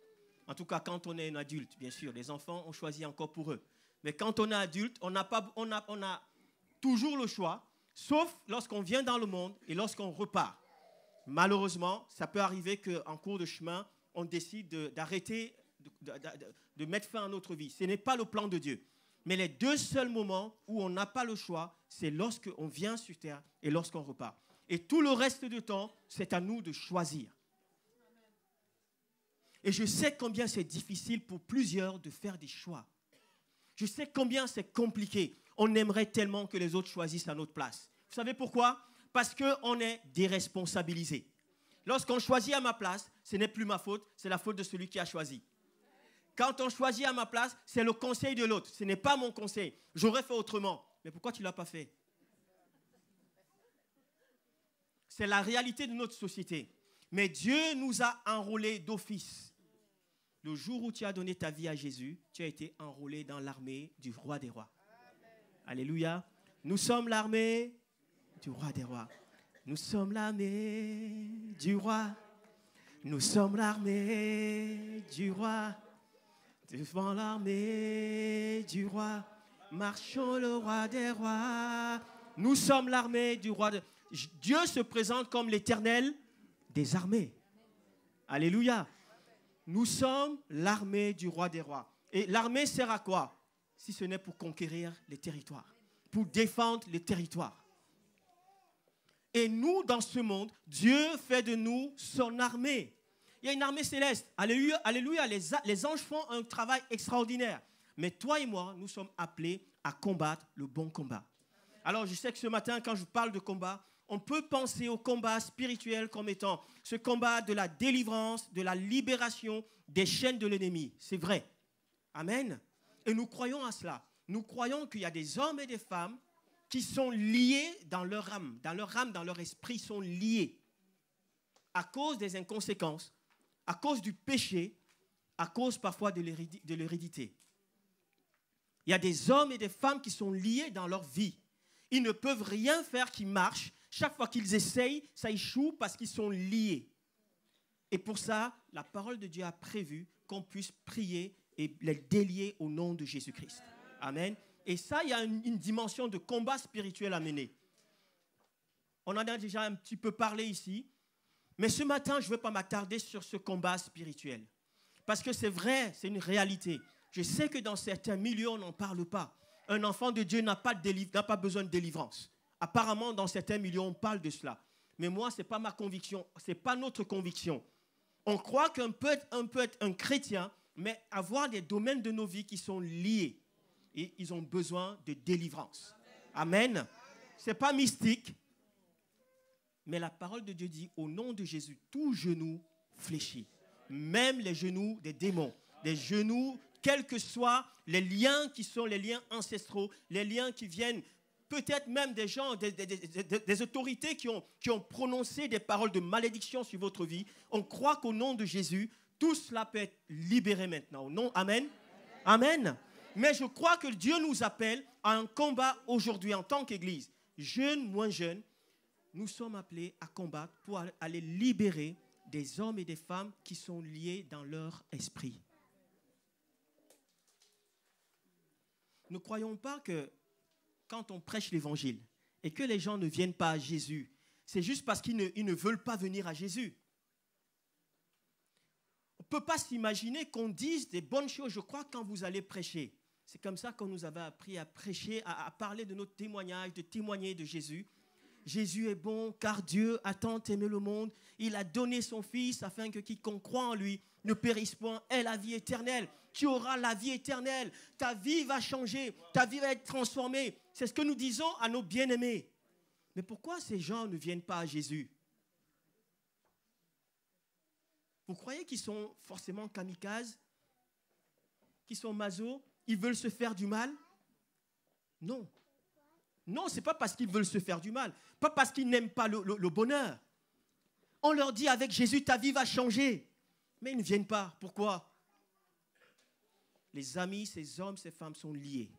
S5: En tout cas, quand on est un adulte, bien sûr. Les enfants, on choisit encore pour eux. Mais quand on est adulte, on a toujours le choix, sauf lorsqu'on vient dans le monde et lorsqu'on repart. Malheureusement, ça peut arriver qu'en cours de chemin, on décide d'arrêter, de mettre fin à notre vie. Ce n'est pas le plan de Dieu. Mais les deux seuls moments où on n'a pas le choix, c'est lorsqu'on vient sur terre et lorsqu'on repart. Et tout le reste du temps, c'est à nous de choisir. Et je sais combien c'est difficile pour plusieurs de faire des choix. Je sais combien c'est compliqué. On aimerait tellement que les autres choisissent à notre place. Vous savez pourquoi? Parce qu'on est déresponsabilisé. Lorsqu'on choisit à ma place, ce n'est plus ma faute, c'est la faute de celui qui a choisi. Quand on choisit à ma place, c'est le conseil de l'autre. Ce n'est pas mon conseil. J'aurais fait autrement. Mais pourquoi tu ne l'as pas fait? C'est la réalité de notre société. Mais Dieu nous a enrôlés d'office. Le jour où tu as donné ta vie à Jésus, tu as été enrôlé dans l'armée du roi des rois. Alléluia. Nous sommes l'armée du roi des rois. Nous sommes l'armée du roi. Nous sommes l'armée du roi. Devant l'armée du roi, marchons le roi des rois. Nous sommes l'armée du roi. Dieu se présente comme l'Éternel des armées. Alléluia. Nous sommes l'armée du roi des rois. Et l'armée sert à quoi? Si ce n'est pour conquérir les territoires, pour défendre les territoires. Et nous, dans ce monde, Dieu fait de nous son armée. Il y a une armée céleste. Alléluia, alléluia. Les anges font un travail extraordinaire. Mais toi et moi, nous sommes appelés à combattre le bon combat. Alors, je sais que ce matin, quand je parle de combat, on peut penser au combat spirituel comme étant ce combat de la délivrance, de la libération des chaînes de l'ennemi. C'est vrai. Amen. Et nous croyons à cela. Nous croyons qu'il y a des hommes et des femmes qui sont liés dans leur âme, dans leur esprit, sont liés à cause des inconséquences, à cause du péché, à cause parfois de l'hérédité. Il y a des hommes et des femmes qui sont liés dans leur vie. Ils ne peuvent rien faire qui marche. Chaque fois qu'ils essayent, ça échoue parce qu'ils sont liés. Et pour ça, la parole de Dieu a prévu qu'on puisse prier et les délier au nom de Jésus-Christ. Amen. Et ça, il y a une dimension de combat spirituel à mener. On en a déjà un petit peu parlé ici. Mais ce matin, je ne veux pas m'attarder sur ce combat spirituel. Parce que c'est vrai, c'est une réalité. Je sais que dans certains milieux, on n'en parle pas. Un enfant de Dieu n'a pas besoin de délivrance. Apparemment, dans certains milieux, on parle de cela. Mais moi, ce n'est pas ma conviction. Ce n'est pas notre conviction. On croit qu'on peut être un chrétien, mais avoir des domaines de nos vies qui sont liés. Et ils ont besoin de délivrance. Amen. Ce n'est pas mystique. Mais la parole de Dieu dit, au nom de Jésus, tout genou fléchit. Même les genoux des démons. Les genoux, quels que soient les liens qui sont les liens ancestraux, les liens qui viennent, peut-être même des gens, des autorités qui ont prononcé des paroles de malédiction sur votre vie. On croit qu'au nom de Jésus, tout cela peut être libéré maintenant. Au nom, amen. Amen. Mais je crois que Dieu nous appelle à un combat aujourd'hui en tant qu'Église. Jeunes, moins jeunes, nous sommes appelés à combattre pour aller libérer des hommes et des femmes qui sont liés dans leur esprit. Ne croyons pas que quand on prêche l'évangile et que les gens ne viennent pas à Jésus, c'est juste parce qu'ils ne veulent pas venir à Jésus. On ne peut pas s'imaginer qu'on dise des bonnes choses. Je crois que quand vous allez prêcher, c'est comme ça qu'on nous avait appris à prêcher, à parler de notre témoignage, de témoigner de Jésus. Jésus est bon car Dieu a tant aimé le monde. Il a donné son Fils afin que quiconque croit en lui ne périsse point, ait la vie éternelle. Tu auras la vie éternelle. Ta vie va changer. Ta vie va être transformée. C'est ce que nous disons à nos bien-aimés. Mais pourquoi ces gens ne viennent pas à Jésus? Vous croyez qu'ils sont forcément kamikazes? Qu'ils sont masos? Ils veulent se faire du mal? Non. Non, ce n'est pas parce qu'ils veulent se faire du mal. Pas parce qu'ils n'aiment pas le bonheur. On leur dit avec Jésus, ta vie va changer. Mais ils ne viennent pas. Pourquoi? Les amis, ces hommes, ces femmes sont liés.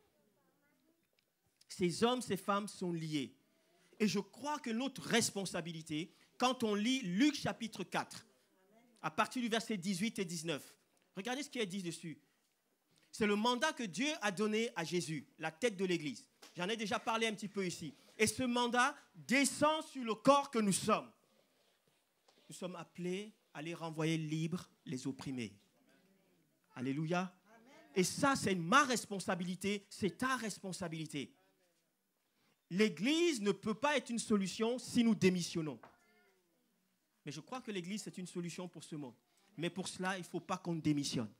S5: Ces hommes, ces femmes sont liés. Et je crois que notre responsabilité, quand on lit Luc chapitre 4, à partir du verset 18 et 19, regardez ce qui est dit dessus. C'est le mandat que Dieu a donné à Jésus, la tête de l'Église. J'en ai déjà parlé un petit peu ici. Et ce mandat descend sur le corps que nous sommes. Nous sommes appelés à les renvoyer libres, les opprimés. Alléluia. Et ça, c'est ma responsabilité, c'est ta responsabilité. L'Église ne peut pas être une solution si nous démissionnons. Mais je crois que l'Église, c'est une solution pour ce monde. Mais pour cela, il ne faut pas qu'on démissionne.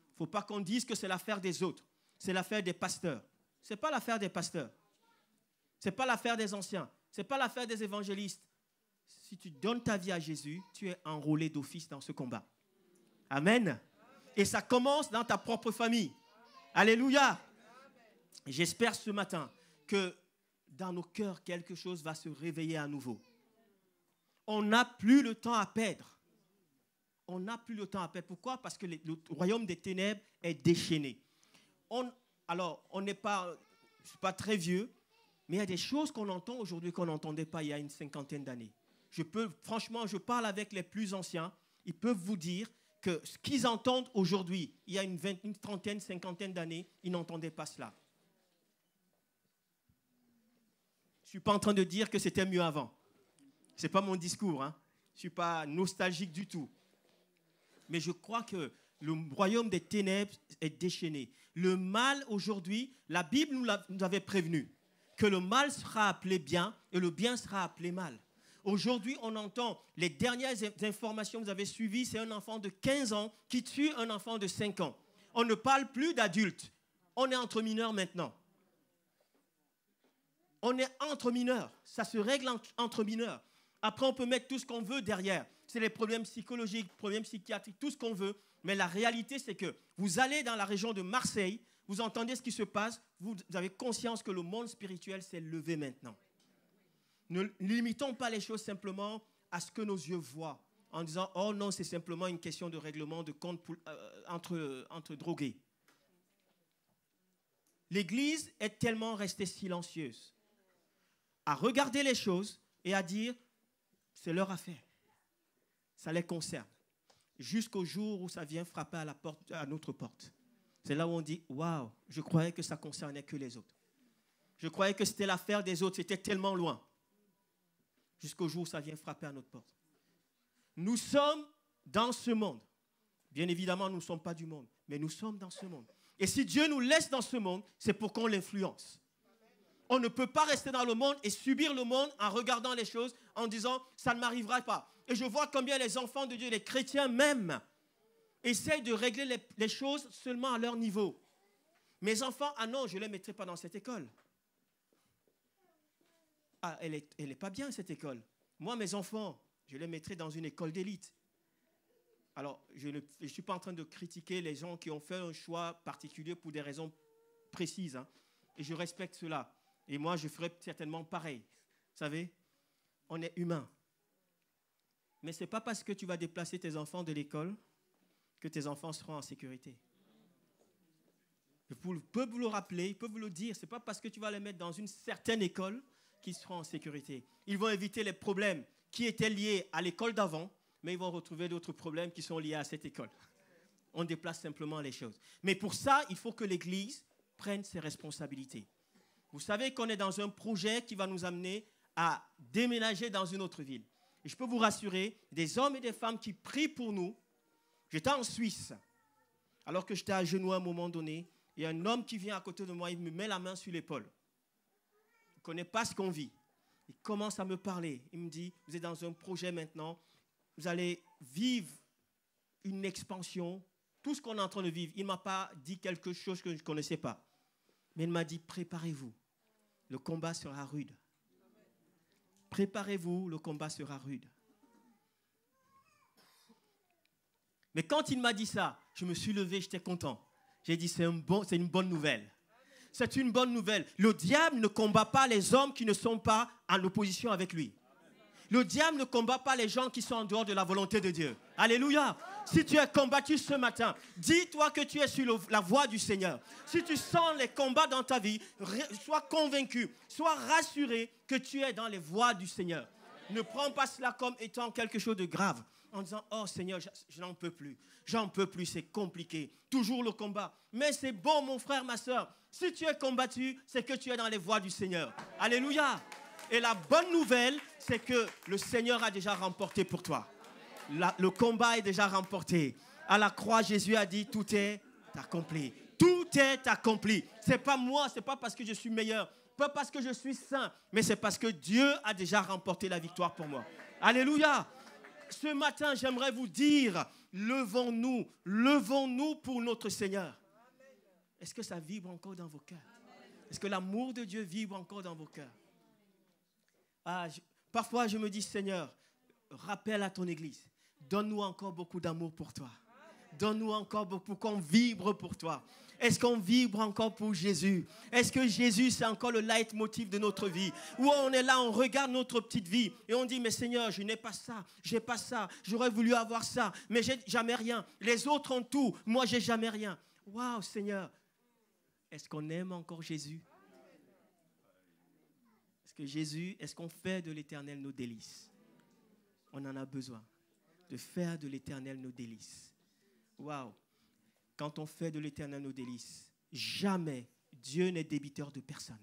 S5: Il ne faut pas qu'on dise que c'est l'affaire des autres. C'est l'affaire des pasteurs. Ce n'est pas l'affaire des pasteurs. Ce n'est pas l'affaire des anciens. Ce n'est pas l'affaire des évangélistes. Si tu donnes ta vie à Jésus, tu es enrôlé d'office dans ce combat. Amen. Et ça commence dans ta propre famille. Alléluia. J'espère ce matin que dans nos cœurs, quelque chose va se réveiller à nouveau. On n'a plus le temps à perdre. On n'a plus le temps à perdre. Pourquoi? Parce que le royaume des ténèbres est déchaîné. Alors, on n'est pas, je ne suis pas très vieux, mais il y a des choses qu'on entend aujourd'hui qu'on n'entendait pas il y a une cinquantaine d'années. Franchement, je parle avec les plus anciens. Ils peuvent vous dire que ce qu'ils entendent aujourd'hui, il y a une trentaine, cinquantaine d'années, ils n'entendaient pas cela. Je ne suis pas en train de dire que c'était mieux avant. Ce n'est pas mon discours. Hein. Je ne suis pas nostalgique du tout. Mais je crois que le royaume des ténèbres est déchaîné. Le mal aujourd'hui, la Bible nous avait prévenu que le mal sera appelé bien et le bien sera appelé mal. Aujourd'hui, on entend les dernières informations que vous avez suivies, c'est un enfant de 15 ans qui tue un enfant de 5 ans. On ne parle plus d'adultes. On est entre mineurs maintenant. On est entre mineurs. Ça se règle entre mineurs. Après, on peut mettre tout ce qu'on veut derrière. C'est les problèmes psychologiques, problèmes psychiatriques, tout ce qu'on veut. Mais la réalité, c'est que vous allez dans la région de Marseille, vous entendez ce qui se passe, vous avez conscience que le monde spirituel s'est levé maintenant. Ne limitons pas les choses simplement à ce que nos yeux voient, en disant « Oh non, c'est simplement une question de règlement de compte entre drogués. » L'Église est tellement restée silencieuse à regarder les choses et à dire « C'est leur affaire, ça les concerne. » Jusqu'au jour où ça vient frapper à notre porte. C'est là où on dit « Waouh, je croyais que ça concernait que les autres. Je croyais que c'était l'affaire des autres, c'était tellement loin. » Jusqu'au jour où ça vient frapper à notre porte. Nous sommes dans ce monde. Bien évidemment, nous ne sommes pas du monde, mais nous sommes dans ce monde. Et si Dieu nous laisse dans ce monde, c'est pour qu'on l'influence. On ne peut pas rester dans le monde et subir le monde en regardant les choses, en disant « ça ne m'arrivera pas ». Et je vois combien les enfants de Dieu, les chrétiens même, essayent de régler les choses seulement à leur niveau. Mes enfants, ah non, je ne les mettrai pas dans cette école. Ah, elle est pas bien cette école. Moi, mes enfants, je les mettrai dans une école d'élite. Alors, je ne suis pas en train de critiquer les gens qui ont fait un choix particulier pour des raisons précises. Hein, et je respecte cela. Et moi, je ferai certainement pareil. Vous savez, on est humain. Mais ce n'est pas parce que tu vas déplacer tes enfants de l'école que tes enfants seront en sécurité. Ils peuvent vous le rappeler, ils peuvent vous le dire. Ce n'est pas parce que tu vas les mettre dans une certaine école qu'ils seront en sécurité. Ils vont éviter les problèmes qui étaient liés à l'école d'avant, mais ils vont retrouver d'autres problèmes qui sont liés à cette école. On déplace simplement les choses. Mais pour ça, il faut que l'Église prenne ses responsabilités. Vous savez qu'on est dans un projet qui va nous amener à déménager dans une autre ville. Et je peux vous rassurer, des hommes et des femmes qui prient pour nous. J'étais en Suisse, alors que j'étais à genoux à un moment donné. Il y a un homme qui vient à côté de moi, il me met la main sur l'épaule. Il ne connaît pas ce qu'on vit. Il commence à me parler. Il me dit, vous êtes dans un projet maintenant, vous allez vivre une expansion, tout ce qu'on est en train de vivre. Il ne m'a pas dit quelque chose que je ne connaissais pas. Mais il m'a dit, préparez-vous, le combat sera rude. Préparez-vous, le combat sera rude. Mais quand il m'a dit ça, je me suis levé, j'étais content. J'ai dit, c'est une bonne nouvelle. C'est une bonne nouvelle. Le diable ne combat pas les hommes qui ne sont pas en opposition avec lui. Le diable ne combat pas les gens qui sont en dehors de la volonté de Dieu. Alléluia. Si tu es combattu ce matin, dis-toi que tu es sur la voie du Seigneur. Si tu sens les combats dans ta vie, sois convaincu, sois rassuré que tu es dans les voies du Seigneur. Ne prends pas cela comme étant quelque chose de grave. En disant, oh Seigneur, je n'en peux plus. J'en peux plus, c'est compliqué. Toujours le combat. Mais c'est bon, mon frère, ma soeur. Si tu es combattu, c'est que tu es dans les voies du Seigneur. Alléluia. Et la bonne nouvelle, c'est que le Seigneur a déjà remporté pour toi. Le combat est déjà remporté. À la croix, Jésus a dit, tout est accompli. Tout est accompli. Ce n'est pas moi, ce n'est pas parce que je suis meilleur, pas parce que je suis saint, mais c'est parce que Dieu a déjà remporté la victoire pour moi. Alléluia. Ce matin, j'aimerais vous dire, levons-nous pour notre Seigneur. Est-ce que ça vibre encore dans vos cœurs? Est-ce que l'amour de Dieu vibre encore dans vos cœurs? Parfois, je me dis, Seigneur, rappelle à ton Église, donne-nous encore beaucoup d'amour pour toi. Donne-nous encore beaucoup, qu'on vibre pour toi. Est-ce qu'on vibre encore pour Jésus? Est-ce que Jésus, c'est encore le leitmotiv de notre vie? Ou on est là, on regarde notre petite vie et on dit, mais Seigneur, je n'ai pas ça, j'ai pas ça, j'aurais voulu avoir ça, mais j'ai jamais rien. Les autres ont tout, moi, j'ai jamais rien. Waouh, Seigneur, est-ce qu'on aime encore Jésus? Est-ce qu'on fait de l'Éternel nos délices? On en a besoin de faire de l'Éternel nos délices. Waouh! Quand on fait de l'Éternel nos délices, jamais Dieu n'est débiteur de personne.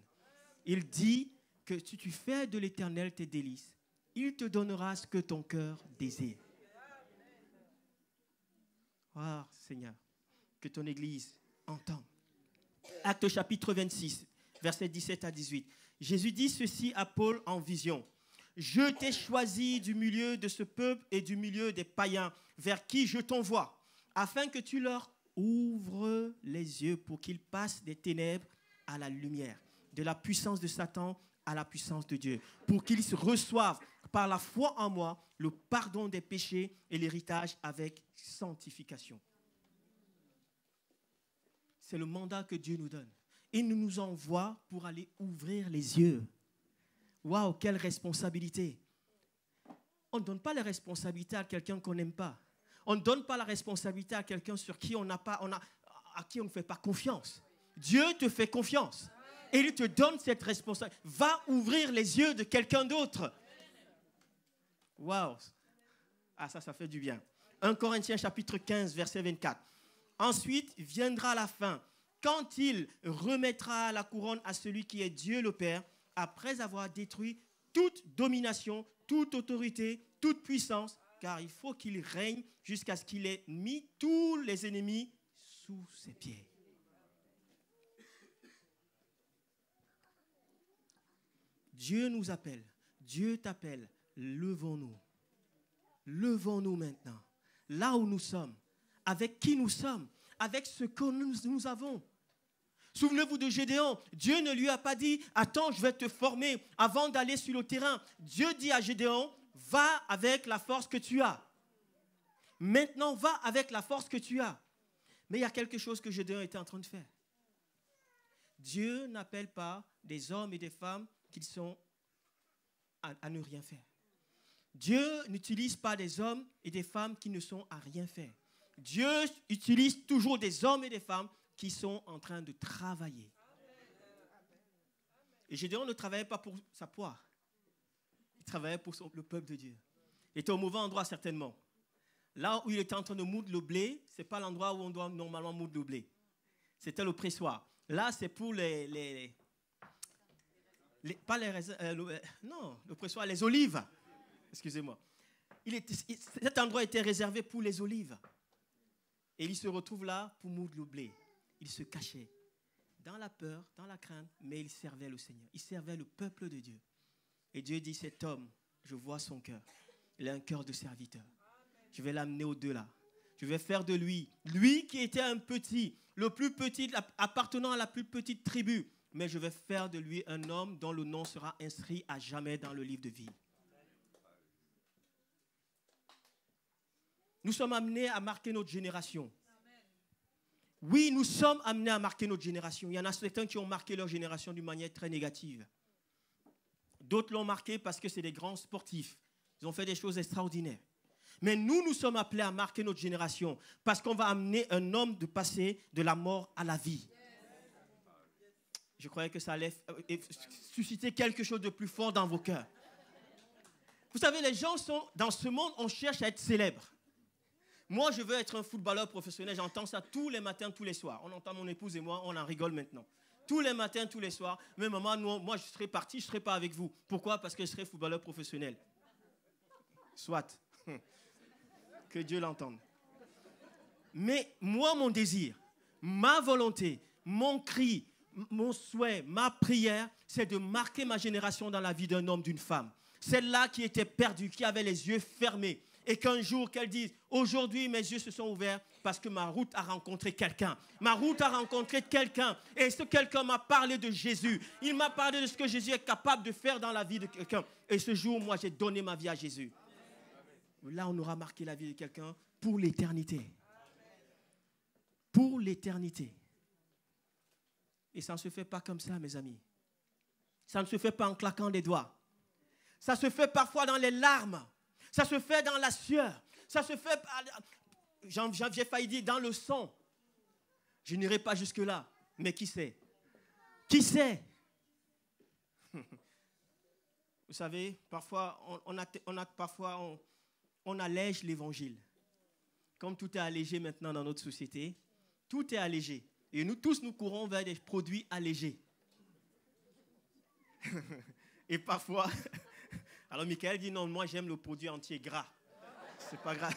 S5: Il dit que si tu fais de l'Éternel tes délices, il te donnera ce que ton cœur désire. Ah, Seigneur, que ton Église entende. Actes chapitre 26, versets 17 à 18. Jésus dit ceci à Paul en vision. Je t'ai choisi du milieu de ce peuple et du milieu des païens vers qui je t'envoie, afin que tu leur ouvres les yeux pour qu'ils passent des ténèbres à la lumière, de la puissance de Satan à la puissance de Dieu, pour qu'ils reçoivent par la foi en moi le pardon des péchés et l'héritage avec sanctification. C'est le mandat que Dieu nous donne. Il nous envoie pour aller ouvrir les yeux. Waouh, quelle responsabilité! On ne donne pas la responsabilité à quelqu'un qu'on n'aime pas. On ne donne pas la responsabilité à quelqu'un sur qui à qui on ne fait pas confiance. Dieu te fait confiance. Et il te donne cette responsabilité. Va ouvrir les yeux de quelqu'un d'autre. Waouh! Ah, ça fait du bien. 1 Corinthiens chapitre 15, verset 24. Ensuite viendra la fin, quand il remettra la couronne à celui qui est Dieu le Père, après avoir détruit toute domination, toute autorité, toute puissance, car il faut qu'il règne jusqu'à ce qu'il ait mis tous les ennemis sous ses pieds. Dieu nous appelle, Dieu t'appelle, levons-nous. Levons-nous maintenant, là où nous sommes, avec qui nous sommes, avec ce que nous avons. Souvenez-vous de Gédéon. Dieu ne lui a pas dit, attends, je vais te former avant d'aller sur le terrain. Dieu dit à Gédéon, va avec la force que tu as. Maintenant, va avec la force que tu as. Mais il y a quelque chose que Gédéon était en train de faire. Dieu n'appelle pas des hommes et des femmes qui sont à ne rien faire. Dieu n'utilise pas des hommes et des femmes qui ne sont à rien faire. Dieu utilise toujours des hommes et des femmes qui sont en train de travailler. Et Gédéon ne travaillait pas pour sa poire. Il travaillait pour le peuple de Dieu. Il était au mauvais endroit certainement. Là où il était en train de moudre le blé, ce n'est pas l'endroit où on doit normalement moudre le blé. C'était le pressoir. Là, c'est pour pas les raisins, non, le pressoir, les olives. Excusez-moi. Cet endroit était réservé pour les olives. Et il se retrouve là pour moudre le blé. Il se cachait dans la peur, dans la crainte, mais il servait le Seigneur. Il servait le peuple de Dieu. Et Dieu dit, cet homme, je vois son cœur. Il a un cœur de serviteur. Je vais l'amener au-delà. Je vais faire de lui qui était un petit, le plus petit, appartenant à la plus petite tribu, mais je vais faire de lui un homme dont le nom sera inscrit à jamais dans le livre de vie. Nous sommes amenés à marquer notre génération. Oui, nous sommes amenés à marquer notre génération. Il y en a certains qui ont marqué leur génération d'une manière très négative. D'autres l'ont marqué parce que c'est des grands sportifs. Ils ont fait des choses extraordinaires. Mais nous sommes appelés à marquer notre génération parce qu'on va amener un homme de passer de la mort à la vie. Je croyais que ça allait susciter quelque chose de plus fort dans vos cœurs. Vous savez, les gens sont, dans ce monde, on cherche à être célèbre. Moi, je veux être un footballeur professionnel. J'entends ça tous les matins, tous les soirs. On entend mon épouse et moi, on en rigole maintenant. Tous les matins, tous les soirs. Mais maman, moi, je serai parti, je ne serai pas avec vous. Pourquoi? Parce que je serai footballeur professionnel. Soit. Que Dieu l'entende. Mais moi, mon désir, ma volonté, mon cri, mon souhait, ma prière, c'est de marquer ma génération dans la vie d'un homme, d'une femme. Celle-là qui était perdue, qui avait les yeux fermés. Et qu'un jour, qu'elle dise, aujourd'hui, mes yeux se sont ouverts parce que ma route a rencontré quelqu'un. Ma route a rencontré quelqu'un. Et ce quelqu'un m'a parlé de Jésus. Il m'a parlé de ce que Jésus est capable de faire dans la vie de quelqu'un. Et ce jour, moi, j'ai donné ma vie à Jésus. Là, on aura marqué la vie de quelqu'un pour l'éternité. Pour l'éternité. Et ça ne se fait pas comme ça, mes amis. Ça ne se fait pas en claquant des doigts. Ça se fait parfois dans les larmes. Ça se fait dans la sueur. Ça se fait, j'ai failli dire, dans le sang. Je n'irai pas jusque-là. Mais qui sait? Qui sait? Vous savez, parfois, on allège l'évangile. Comme tout est allégé maintenant dans notre société, tout est allégé. Et nous tous, nous courons vers des produits allégés. Et parfois... Alors, Michael dit, non, moi, j'aime le produit entier gras. C'est pas grave.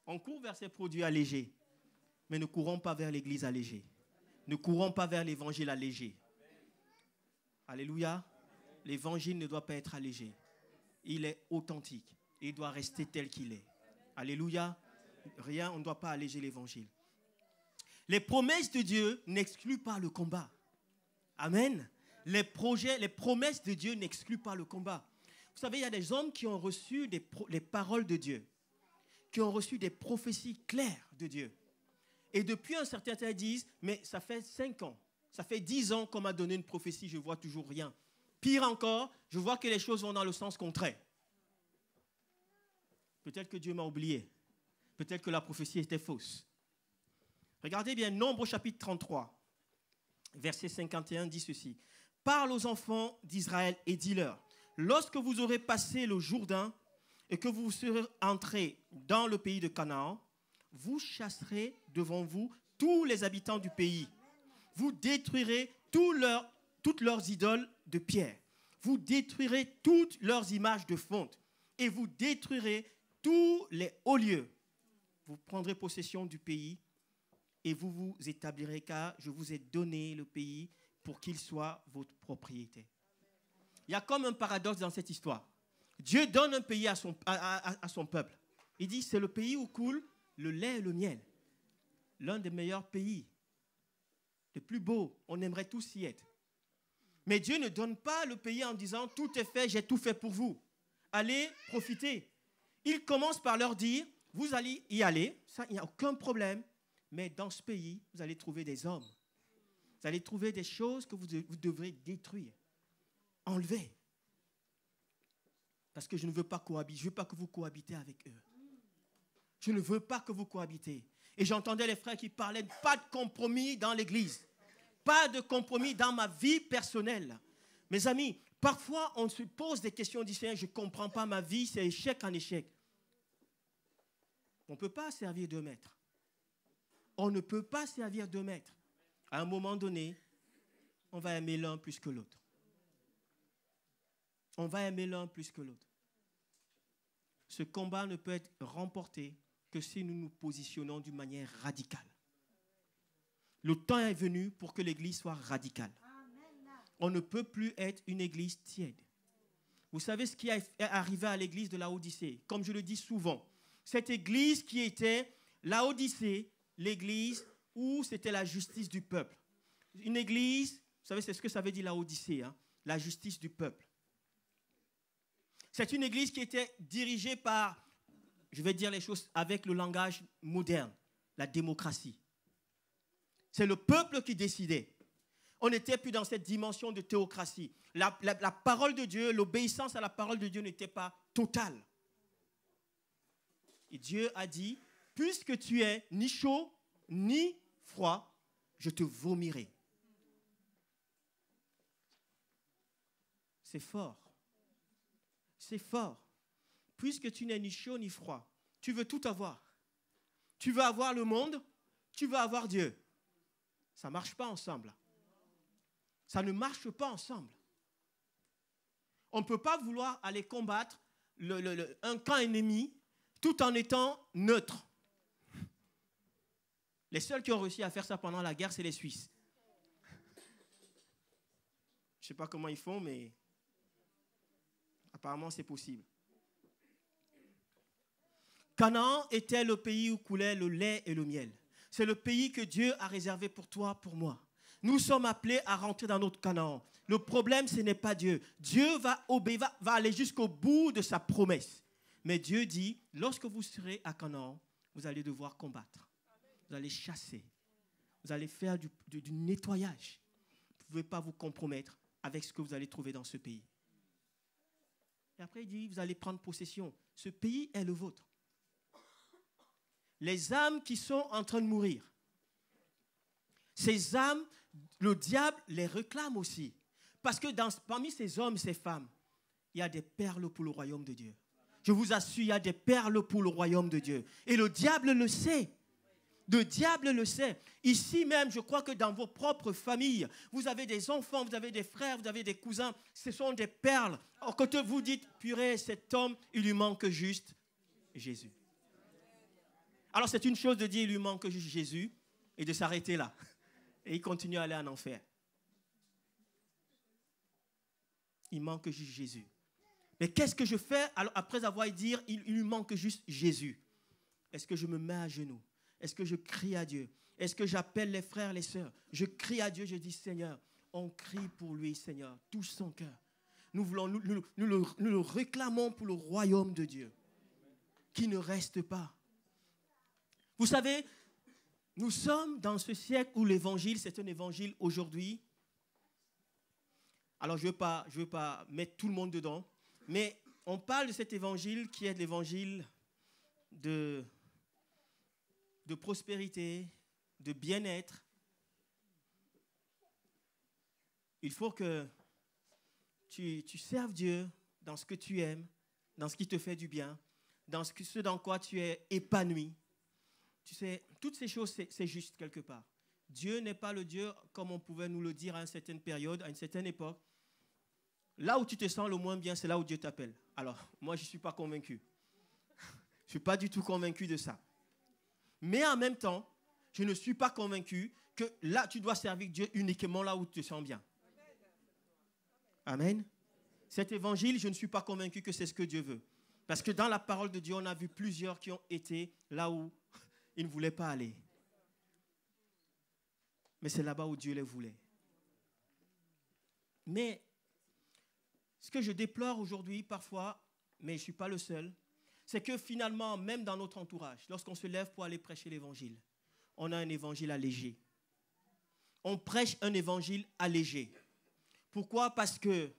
S5: On court vers ces produits allégés, mais ne courons pas vers l'église allégée. Ne courons pas vers l'évangile allégé. Alléluia. L'évangile ne doit pas être allégé. Il est authentique. Il doit rester tel qu'il est. Alléluia. Rien, on ne doit pas alléger l'évangile. Les promesses de Dieu n'excluent pas le combat. Amen. Les promesses de Dieu n'excluent pas le combat. Vous savez, il y a des hommes qui ont reçu les paroles de Dieu, qui ont reçu des prophéties claires de Dieu. Et depuis un certain temps, ils disent, mais ça fait 5 ans, ça fait 10 ans qu'on m'a donné une prophétie, je ne vois toujours rien. Pire encore, je vois que les choses vont dans le sens contraire. Peut-être que Dieu m'a oublié. Peut-être que la prophétie était fausse. Regardez bien, Nombre chapitre 33, verset 51 dit ceci. « Parle aux enfants d'Israël et dis-leur, lorsque vous aurez passé le Jourdain et que vous serez entrés dans le pays de Canaan, vous chasserez devant vous tous les habitants du pays. Vous détruirez toutes leurs idoles de pierre. Vous détruirez toutes leurs images de fonte et vous détruirez tous les hauts lieux. Vous prendrez possession du pays et vous vous établirez, car je vous ai donné le pays pour qu'il soit votre propriété. » Il y a comme un paradoxe dans cette histoire. Dieu donne un pays à son peuple. Il dit, c'est le pays où coule le lait et le miel. L'un des meilleurs pays, le plus beau, on aimerait tous y être. Mais Dieu ne donne pas le pays en disant, tout est fait, j'ai tout fait pour vous. Allez, profitez. Il commence par leur dire, vous allez y aller, ça, il n'y a aucun problème. Mais dans ce pays, vous allez trouver des hommes. Vous allez trouver des choses que vous devrez détruire, enlever. Parce que je ne veux pas cohabiter. Je ne veux pas que vous cohabitez avec eux. Je ne veux pas que vous cohabitez. Et j'entendais les frères qui parlaient, pas de compromis dans l'église. Pas de compromis dans ma vie personnelle. Mes amis, Parfois, on se pose des questions, on dit, Seigneur, je ne comprends pas ma vie, c'est échec en échec. On ne peut pas servir 2 maîtres. On ne peut pas servir 2 maîtres. À un moment donné, on va aimer l'un plus que l'autre. On va aimer l'un plus que l'autre. Ce combat ne peut être remporté que si nous nous positionnons d'une manière radicale. Le temps est venu pour que l'Église soit radicale. On ne peut plus être une Église tiède. Vous savez ce qui est arrivé à l'Église de Laodicée? Comme je le dis souvent, cette Église qui était Laodicée, l'Église où c'était la justice du peuple. Une Église, vous savez, c'est ce que ça veut dire Laodicée, hein? La justice du peuple. C'est une Église qui était dirigée par, je vais dire les choses avec le langage moderne, la démocratie. C'est le peuple qui décidait. On n'était plus dans cette dimension de théocratie. La parole de Dieu, l'obéissance à la parole de Dieu n'était pas totale. Et Dieu a dit, puisque tu es ni chaud ni froid, je te vomirai. C'est fort. C'est fort. Puisque tu n'es ni chaud ni froid, tu veux tout avoir. Tu veux avoir le monde, tu veux avoir Dieu. Ça ne marche pas ensemble. Ça ne marche pas ensemble. On ne peut pas vouloir aller combattre un camp ennemi tout en étant neutre. Les seuls qui ont réussi à faire ça pendant la guerre, c'est les Suisses. Je ne sais pas comment ils font, mais apparemment c'est possible. Canaan était le pays où coulait le lait et le miel. C'est le pays que Dieu a réservé pour toi, pour moi. Nous sommes appelés à rentrer dans notre Canaan. Le problème, ce n'est pas Dieu. Dieu va aller jusqu'au bout de sa promesse. Mais Dieu dit, lorsque vous serez à Canaan, vous allez devoir combattre. Vous allez chasser. Vous allez faire du nettoyage. Vous ne pouvez pas vous compromettre avec ce que vous allez trouver dans ce pays. Et après, il dit, vous allez prendre possession. Ce pays est le vôtre. Les âmes qui sont en train de mourir, ces âmes, le diable les réclame aussi. Parce que parmi ces hommes, ces femmes, il y a des perles pour le royaume de Dieu. Je vous assure, il y a des perles pour le royaume de Dieu. Et le diable le sait. Le diable le sait. Ici même, je crois que dans vos propres familles, vous avez des enfants, vous avez des frères, vous avez des cousins. Ce sont des perles. Quand vous dites, purée, cet homme, il lui manque juste Jésus. Alors c'est une chose de dire, il lui manque juste Jésus et de s'arrêter là. Et il continue à aller en enfer. Il manque juste Jésus. Mais qu'est-ce que je fais après avoir dit, il lui manque juste Jésus? Est-ce que je me mets à genoux? Est-ce que je crie à Dieu? Est-ce que j'appelle les frères, les sœurs? Je crie à Dieu, je dis, Seigneur, on crie pour lui, Seigneur, touche son cœur. Nous le réclamons pour le royaume de Dieu, qui ne reste pas. Vous savez, nous sommes dans ce siècle où l'évangile, c'est un évangile aujourd'hui. Alors, je ne veux pas mettre tout le monde dedans, mais on parle de cet évangile qui est l'évangile de prospérité, de bien-être. Il faut que tu serves Dieu dans ce que tu aimes, dans ce qui te fait du bien, dans ce dans quoi tu es épanoui. Tu sais, toutes ces choses, c'est juste quelque part. Dieu n'est pas le Dieu comme on pouvait nous le dire à une certaine période, à une certaine époque. Là où tu te sens le moins bien, c'est là où Dieu t'appelle. Alors, moi, je ne suis pas convaincu. Je ne suis pas du tout convaincu de ça. Mais en même temps, je ne suis pas convaincu que là, tu dois servir Dieu uniquement là où tu te sens bien. Amen. Cet évangile, je ne suis pas convaincu que c'est ce que Dieu veut. Parce que dans la parole de Dieu, on a vu plusieurs qui ont été là où ils ne voulaient pas aller. Mais c'est là-bas où Dieu les voulait. Mais ce que je déplore aujourd'hui parfois, mais je ne suis pas le seul, c'est que finalement, même dans notre entourage, lorsqu'on se lève pour aller prêcher l'évangile, on a un évangile allégé. On prêche un évangile allégé. Pourquoi? Parce que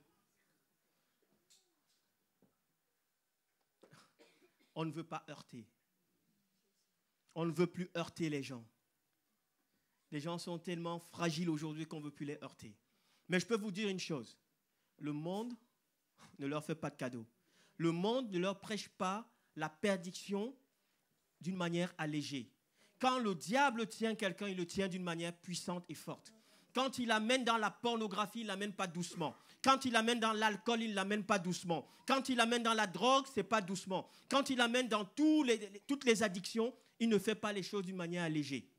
S5: on ne veut pas heurter. On ne veut plus heurter les gens. Les gens sont tellement fragiles aujourd'hui qu'on ne veut plus les heurter. Mais je peux vous dire une chose. le monde ne leur fait pas de cadeau. Le monde ne leur prêche pas la perdition d'une manière allégée. Quand le diable tient quelqu'un, il le tient d'une manière puissante et forte. Quand il l'amène dans la pornographie, il ne l'amène pas doucement. Quand il l'amène dans l'alcool, il ne l'amène pas doucement. Quand il l'amène dans la drogue, ce n'est pas doucement. Quand il l'amène dans toutes les addictions, il ne fait pas les choses d'une manière allégée.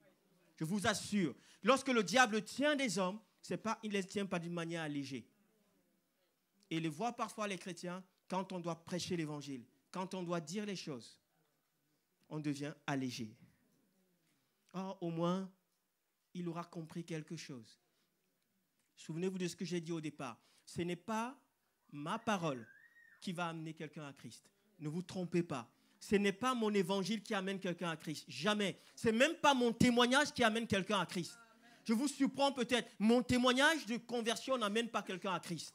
S5: Je vous assure, lorsque le diable tient des hommes, il ne les tient pas d'une manière allégée. Et les voit parfois les chrétiens, quand on doit prêcher l'évangile, quand on doit dire les choses, on devient allégé. Or, au moins, il aura compris quelque chose. Souvenez-vous de ce que j'ai dit au départ. Ce n'est pas ma parole qui va amener quelqu'un à Christ. Ne vous trompez pas. Ce n'est pas mon évangile qui amène quelqu'un à Christ. Jamais. Ce n'est même pas mon témoignage qui amène quelqu'un à Christ. Je vous surprends peut-être. Mon témoignage de conversion n'amène pas quelqu'un à Christ.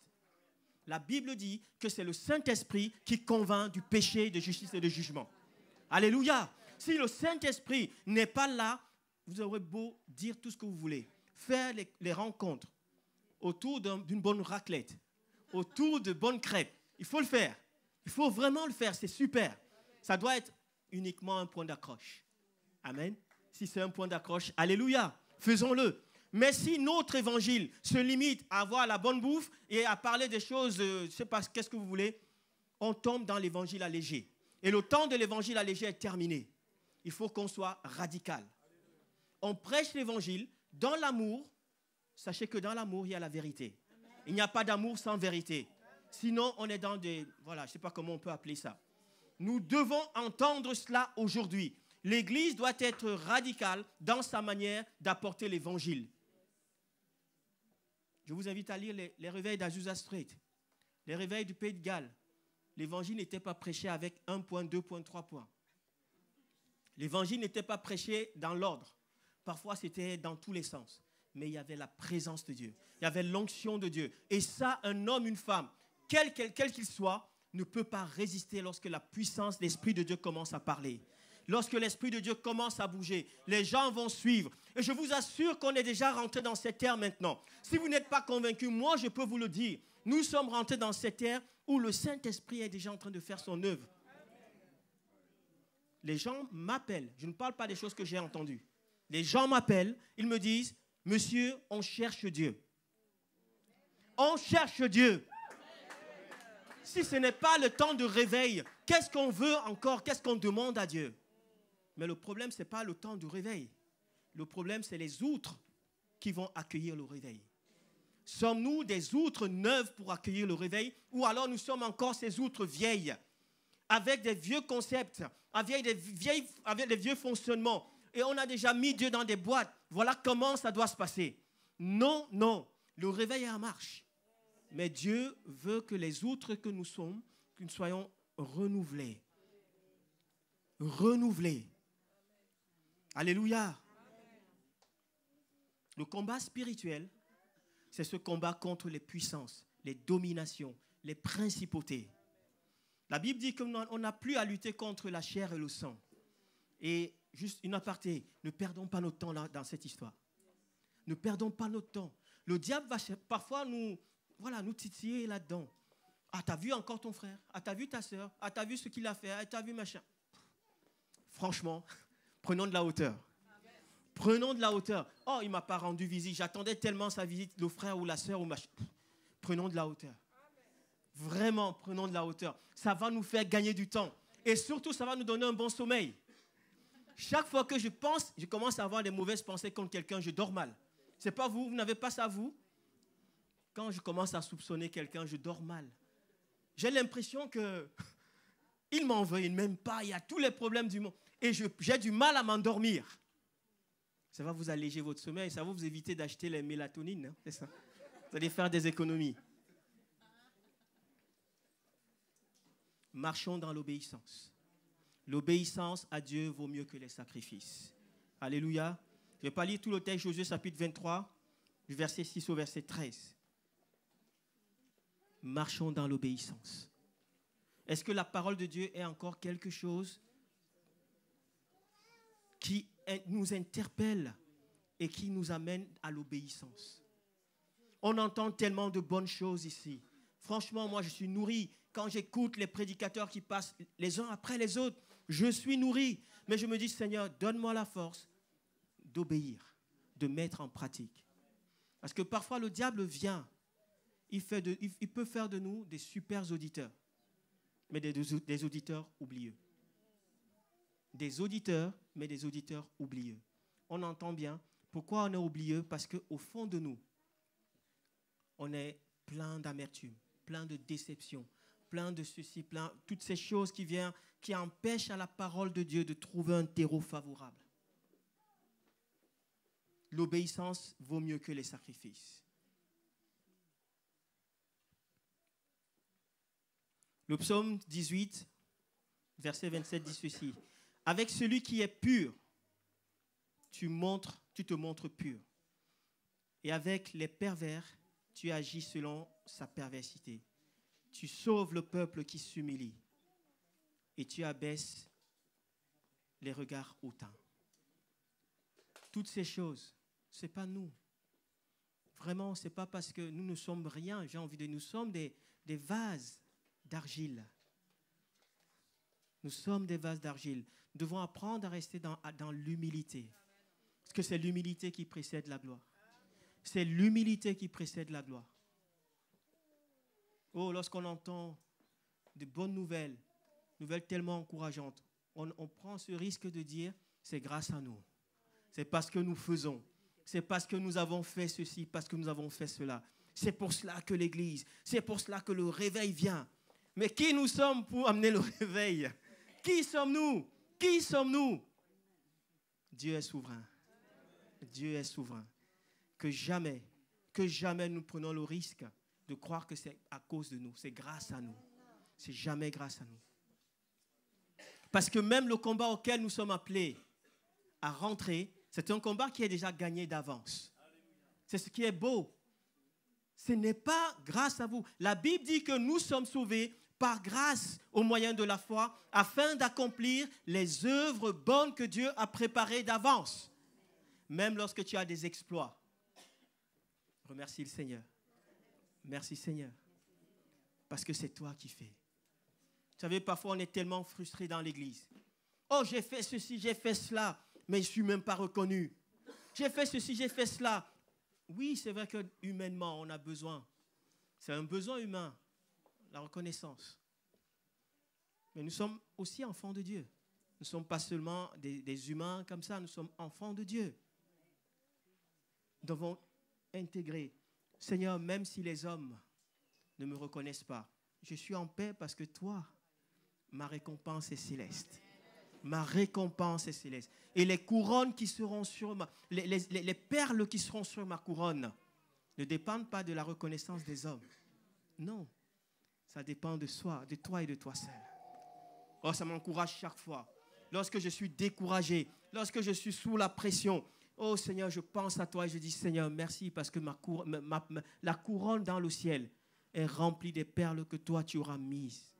S5: La Bible dit que c'est le Saint-Esprit qui convainc du péché, de justice et de jugement. Alléluia. Si le Saint-Esprit n'est pas là, vous aurez beau dire tout ce que vous voulez. Faire les rencontres autour d'une bonne raclette, autour de bonnes crêpes. Il faut le faire. Il faut vraiment le faire. C'est super. Ça doit être uniquement un point d'accroche. Amen. Si c'est un point d'accroche, alléluia. Faisons-le. Mais si notre évangile se limite à avoir la bonne bouffe et à parler des choses, je ne sais pas, qu'est-ce que vous voulez, on tombe dans l'évangile allégé. Et le temps de l'évangile allégé est terminé. Il faut qu'on soit radical. On prêche l'évangile dans l'amour. Sachez que dans l'amour, il y a la vérité. Il n'y a pas d'amour sans vérité. Sinon, on est dans des... Voilà, je ne sais pas comment on peut appeler ça. Nous devons entendre cela aujourd'hui. L'Église doit être radicale dans sa manière d'apporter l'évangile. Je vous invite à lire les réveils d'Azusa Street, les réveils du Pays de Galles. L'évangile n'était pas prêché avec 1 point, 2 points, 3 points. L'évangile n'était pas prêché dans l'ordre. Parfois, c'était dans tous les sens. Mais il y avait la présence de Dieu. Il y avait l'onction de Dieu. Et ça, un homme, une femme, quel qu'il soit, ne peut pas résister lorsque la puissance de l'Esprit de Dieu commence à parler. Lorsque l'Esprit de Dieu commence à bouger, les gens vont suivre. Et je vous assure qu'on est déjà rentré dans cette ère maintenant. Si vous n'êtes pas convaincus, moi, je peux vous le dire. Nous sommes rentrés dans cette ère où le Saint-Esprit est déjà en train de faire son œuvre. Les gens m'appellent. Je ne parle pas des choses que j'ai entendues. Les gens m'appellent. Ils me disent, monsieur, on cherche Dieu. On cherche Dieu. Si ce n'est pas le temps de réveil, qu'est-ce qu'on veut encore? Qu'est-ce qu'on demande à Dieu? Mais le problème, ce n'est pas le temps de réveil. Le problème, c'est les outres qui vont accueillir le réveil. Sommes-nous des outres neuves pour accueillir le réveil? Ou alors nous sommes encore ces outres vieilles, avec des vieux concepts, avec des vieux fonctionnements. Et on a déjà mis Dieu dans des boîtes. Voilà comment ça doit se passer. Non, non. Le réveil est en marche. Mais Dieu veut que les outres que nous sommes, que nous soyons renouvelés. Renouvelés. Alléluia. Le combat spirituel, c'est ce combat contre les puissances, les dominations, les principautés. La Bible dit qu'on n'a plus à lutter contre la chair et le sang. Et juste une aparté, ne perdons pas notre temps là, dans cette histoire. Ne perdons pas notre temps. Le diable va parfois nous titiller là-dedans. Ah, t'as vu encore ton frère? Ah, t'as vu ta soeur? Ah, t'as vu ce qu'il a fait? Ah, t'as vu machin? Franchement, prenons de la hauteur. Prenons de la hauteur. Oh, il ne m'a pas rendu visite. J'attendais tellement sa visite, le frère ou la soeur ou machin. Prenons de la hauteur. Vraiment, prenons de la hauteur. Ça va nous faire gagner du temps. Et surtout, ça va nous donner un bon sommeil. Chaque fois que je pense, je commence à avoir des mauvaises pensées contre quelqu'un, je dors mal. C'est pas vous, vous n'avez pas ça vous? Quand je commence à soupçonner quelqu'un, je dors mal. J'ai l'impression qu'il m'en veut, il ne m'aime pas, il y a tous les problèmes du monde. Et j'ai du mal à m'endormir. Ça va vous alléger votre sommeil, ça va vous éviter d'acheter les mélatonines, hein, c'est ça. Vous allez faire des économies. Marchons dans l'obéissance. L'obéissance à Dieu vaut mieux que les sacrifices. Alléluia. Je ne vais pas lire tout le texte, Josué chapitre 23, du verset 6 au verset 13. Marchons dans l'obéissance. Est-ce que la parole de Dieu est encore quelque chose qui nous interpelle et qui nous amène à l'obéissance? On entend tellement de bonnes choses ici. Franchement, moi, je suis nourri. Quand j'écoute les prédicateurs qui passent les uns après les autres, je suis nourri. Mais je me dis, Seigneur, donne-moi la force d'obéir, de mettre en pratique. Parce que parfois, le diable vient. Il peut faire de nous des super auditeurs, mais des auditeurs oublieux. Des auditeurs, mais des auditeurs oublieux. On entend bien. Pourquoi on est oublieux? Parce qu'au fond de nous, on est plein d'amertume, plein de déception, plein de ceci, plein toutes ces choses qui empêchent à la parole de Dieu de trouver un terreau favorable. L'obéissance vaut mieux que les sacrifices. Le psaume 18, verset 27 dit ceci. Avec celui qui est pur, tu te montres pur. Et avec les pervers, tu agis selon sa perversité. Tu sauves le peuple qui s'humilie. Et tu abaisses les regards hautains. Toutes ces choses, ce n'est pas nous. Vraiment, ce n'est pas parce que nous ne sommes rien, j'ai envie de dire, nous sommes des vases d'argile. Nous sommes des vases d'argile. Nous devons apprendre à rester dans l'humilité. Parce que c'est l'humilité qui précède la gloire. C'est l'humilité qui précède la gloire. Oh, lorsqu'on entend de bonnes nouvelles, nouvelles tellement encourageantes, on prend ce risque de dire, c'est grâce à nous. C'est parce que nous faisons. C'est parce que nous avons fait ceci, parce que nous avons fait cela. C'est pour cela que l'Église, c'est pour cela que le réveil vient. Mais qui nous sommes pour amener le réveil? Qui sommes-nous? Qui sommes-nous? Dieu est souverain. Dieu est souverain. Que jamais nous prenons le risque de croire que c'est à cause de nous. C'est grâce à nous. C'est jamais grâce à nous. Parce que même le combat auquel nous sommes appelés à rentrer, c'est un combat qui est déjà gagné d'avance. C'est ce qui est beau. Ce n'est pas grâce à vous. La Bible dit que nous sommes sauvés par grâce au moyen de la foi afin d'accomplir les œuvres bonnes que Dieu a préparées d'avance. Même lorsque tu as des exploits. Remercie le Seigneur. Merci Seigneur. Parce que c'est toi qui fais. Vous savez, parfois on est tellement frustré dans l'église. Oh, j'ai fait ceci, j'ai fait cela, mais je ne suis même pas reconnu. J'ai fait ceci, j'ai fait cela. Oui, c'est vrai que humainement, on a besoin. C'est un besoin humain, la reconnaissance. Mais nous sommes aussi enfants de Dieu. Nous ne sommes pas seulement des humains comme ça, nous sommes enfants de Dieu. Nous devons intégrer. Seigneur, même si les hommes ne me reconnaissent pas, je suis en paix parce que toi, ma récompense est céleste. Ma récompense est céleste. Et les couronnes qui seront sur les perles qui seront sur ma couronne ne dépendent pas de la reconnaissance des hommes. Non, ça dépend de soi, de toi et de toi seul. Oh, ça m'encourage chaque fois. Lorsque je suis découragé, lorsque je suis sous la pression, oh Seigneur, je pense à toi et je dis Seigneur, merci parce que la couronne dans le ciel est remplie des perles que toi tu auras mises.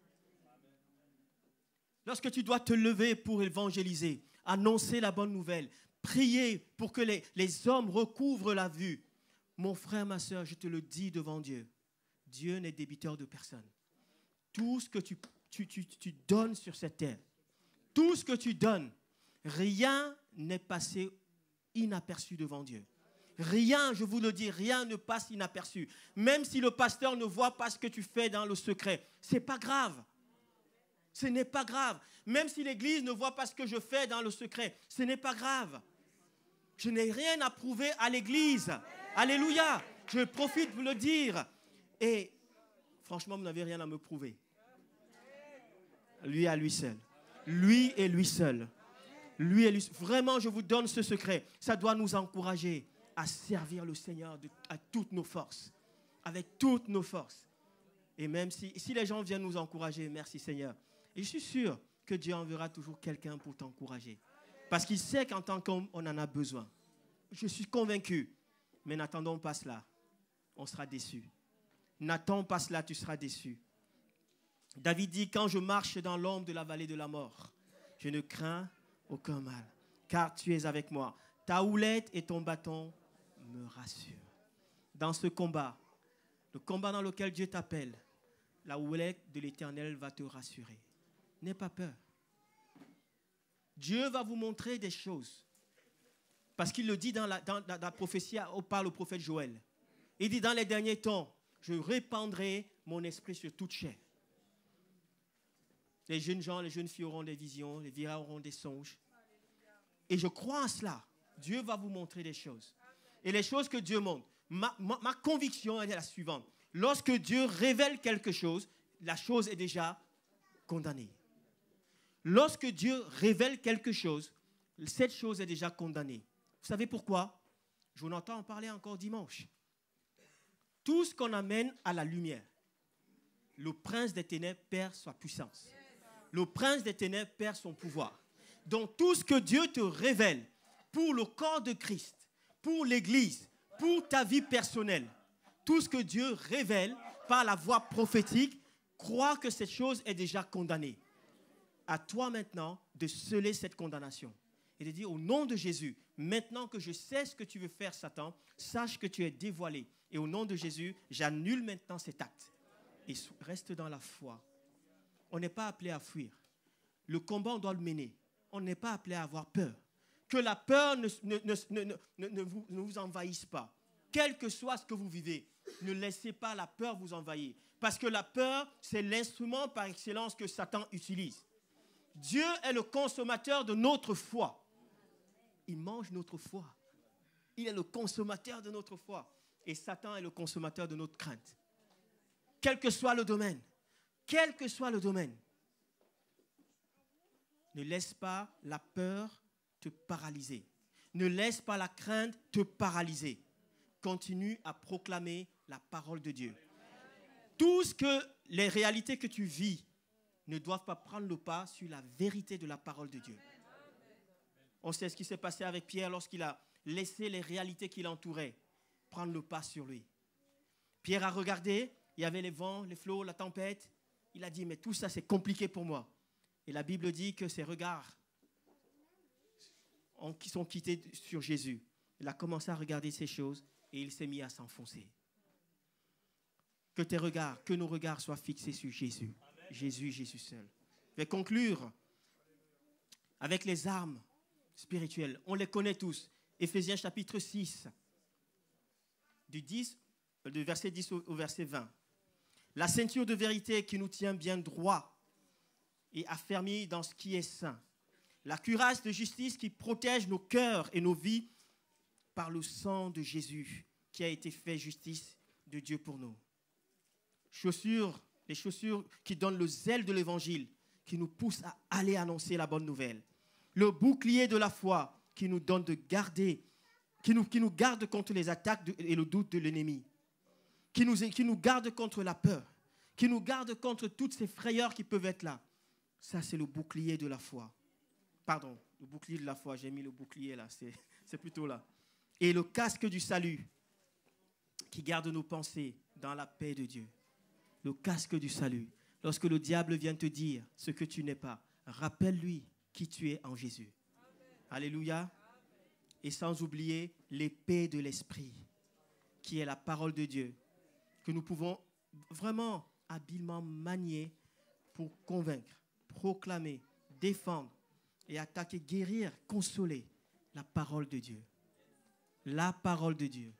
S5: Lorsque tu dois te lever pour évangéliser, annoncer la bonne nouvelle, prier pour que les hommes recouvrent la vue, mon frère, ma soeur, je te le dis devant Dieu, Dieu n'est débiteur de personne. Tout ce que tu donnes sur cette terre, tout ce que tu donnes, rien n'est passé inaperçu devant Dieu. Rien, je vous le dis, rien ne passe inaperçu. Même si le pasteur ne voit pas ce que tu fais dans le secret, ce n'est pas grave. Ce n'est pas grave. Même si l'église ne voit pas ce que je fais dans le secret, ce n'est pas grave. Je n'ai rien à prouver à l'église. Alléluia. Je profite pour le dire. Et franchement, vous n'avez rien à me prouver. Lui à lui seul. Lui et lui seul. Lui et lui seul. Vraiment, je vous donne ce secret. Ça doit nous encourager à servir le Seigneur à toutes nos forces. Avec toutes nos forces. Et même si les gens viennent nous encourager, merci Seigneur. Et je suis sûr que Dieu enverra toujours quelqu'un pour t'encourager. Parce qu'il sait qu'en tant qu'homme, on en a besoin. Je suis convaincu. Mais n'attendons pas cela. On sera déçus. N'attends pas cela, tu seras déçu. David dit, quand je marche dans l'ombre de la vallée de la mort, je ne crains aucun mal. Car tu es avec moi. Ta houlette et ton bâton me rassurent. Dans ce combat, le combat dans lequel Dieu t'appelle, la houlette de l'Éternel va te rassurer. N'aie pas peur. Dieu va vous montrer des choses. Parce qu'il le dit dans la prophétie par le prophète Joël. Il dit, dans les derniers temps, je répandrai mon esprit sur toute chair. Les jeunes gens, les jeunes filles auront des visions, les vieillards auront des songes. Et je crois en cela. Dieu va vous montrer des choses. Et les choses que Dieu montre, ma conviction est la suivante. Lorsque Dieu révèle quelque chose, la chose est déjà condamnée. Lorsque Dieu révèle quelque chose, cette chose est déjà condamnée. Vous savez pourquoi? Jonathan en parlait encore dimanche. Tout ce qu'on amène à la lumière, le prince des ténèbres perd sa puissance. Le prince des ténèbres perd son pouvoir. Donc tout ce que Dieu te révèle pour le corps de Christ, pour l'Église, pour ta vie personnelle, tout ce que Dieu révèle par la voie prophétique, crois que cette chose est déjà condamnée. À toi maintenant de sceller cette condamnation et de dire au nom de Jésus, maintenant que je sais ce que tu veux faire, Satan, sache que tu es dévoilé. Et au nom de Jésus, j'annule maintenant cet acte. Et reste dans la foi. On n'est pas appelé à fuir. Le combat, on doit le mener. On n'est pas appelé à avoir peur. Que la peur ne vous envahisse pas. Quel que soit ce que vous vivez, ne laissez pas la peur vous envahir. Parce que la peur, c'est l'instrument par excellence que Satan utilise. Dieu est le consommateur de notre foi. Il mange notre foi. Il est le consommateur de notre foi. Et Satan est le consommateur de notre crainte. Quel que soit le domaine. Quel que soit le domaine. Ne laisse pas la peur te paralyser. Ne laisse pas la crainte te paralyser. Continue à proclamer la parole de Dieu. Tout ce que les réalités que tu vis ne doivent pas prendre le pas sur la vérité de la parole de Dieu. On sait ce qui s'est passé avec Pierre lorsqu'il a laissé les réalités qui l'entouraient prendre le pas sur lui. Pierre a regardé, il y avait les vents, les flots, la tempête. Il a dit, mais tout ça c'est compliqué pour moi. Et la Bible dit que ses regards qui sont quittés sur Jésus. Il a commencé à regarder ces choses et il s'est mis à s'enfoncer. Que tes regards, que nos regards soient fixés sur Jésus. Amen. Jésus, Jésus seul. Je vais conclure avec les armes spirituelles. On les connaît tous. Éphésiens chapitre 6, du verset 10 au verset 20. La ceinture de vérité qui nous tient bien droit et affermis dans ce qui est saint. La cuirasse de justice qui protège nos cœurs et nos vies par le sang de Jésus qui a été fait justice de Dieu pour nous. Les chaussures qui donnent le zèle de l'évangile, qui nous poussent à aller annoncer la bonne nouvelle. Le bouclier de la foi qui nous donne de garder, qui nous garde contre les attaques et le doute de l'ennemi. Qui nous garde contre la peur, qui nous garde contre toutes ces frayeurs qui peuvent être là. Ça, c'est le bouclier de la foi. Pardon, le bouclier de la foi, j'ai mis le bouclier là, c'est plutôt là. Et le casque du salut, qui garde nos pensées dans la paix de Dieu. Le casque du salut. Lorsque le diable vient te dire ce que tu n'es pas, rappelle-lui qui tu es en Jésus. Amen. Alléluia. Et sans oublier l'épée de l'esprit, qui est la parole de Dieu, que nous pouvons vraiment habilement manier pour convaincre, proclamer, défendre et attaquer, guérir, consoler la parole de Dieu. La parole de Dieu.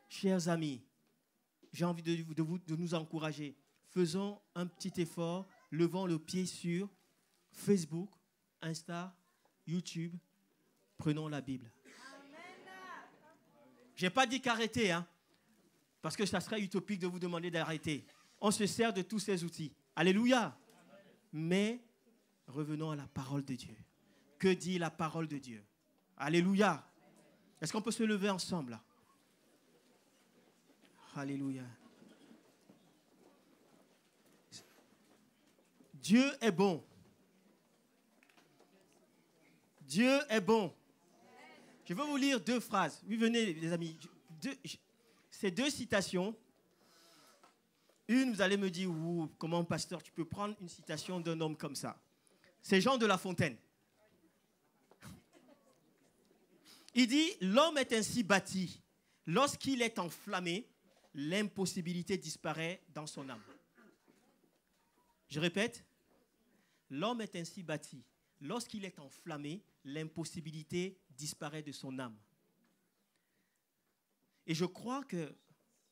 S5: Chers amis, j'ai envie de nous encourager. Faisons un petit effort, levons le pied sur Facebook, Insta, YouTube. Prenons la Bible. Je n'ai pas dit qu'arrêter, hein, parce que ça serait utopique de vous demander d'arrêter. On se sert de tous ces outils. Alléluia. Mais revenons à la parole de Dieu. Que dit la parole de Dieu? Alléluia. Est-ce qu'on peut se lever ensemble là? Alléluia. Dieu est bon. Dieu est bon. Je veux vous lire deux phrases. Oui, venez les amis. Ces deux citations. Une, vous allez me dire, comment pasteur, tu peux prendre une citation d'un homme comme ça? C'est Jean de La Fontaine. Il dit, l'homme est ainsi bâti. Lorsqu'il est enflammé, l'impossibilité disparaît dans son âme. Je répète, l'homme est ainsi bâti. Lorsqu'il est enflammé, l'impossibilité disparaît de son âme. Et je crois qu'il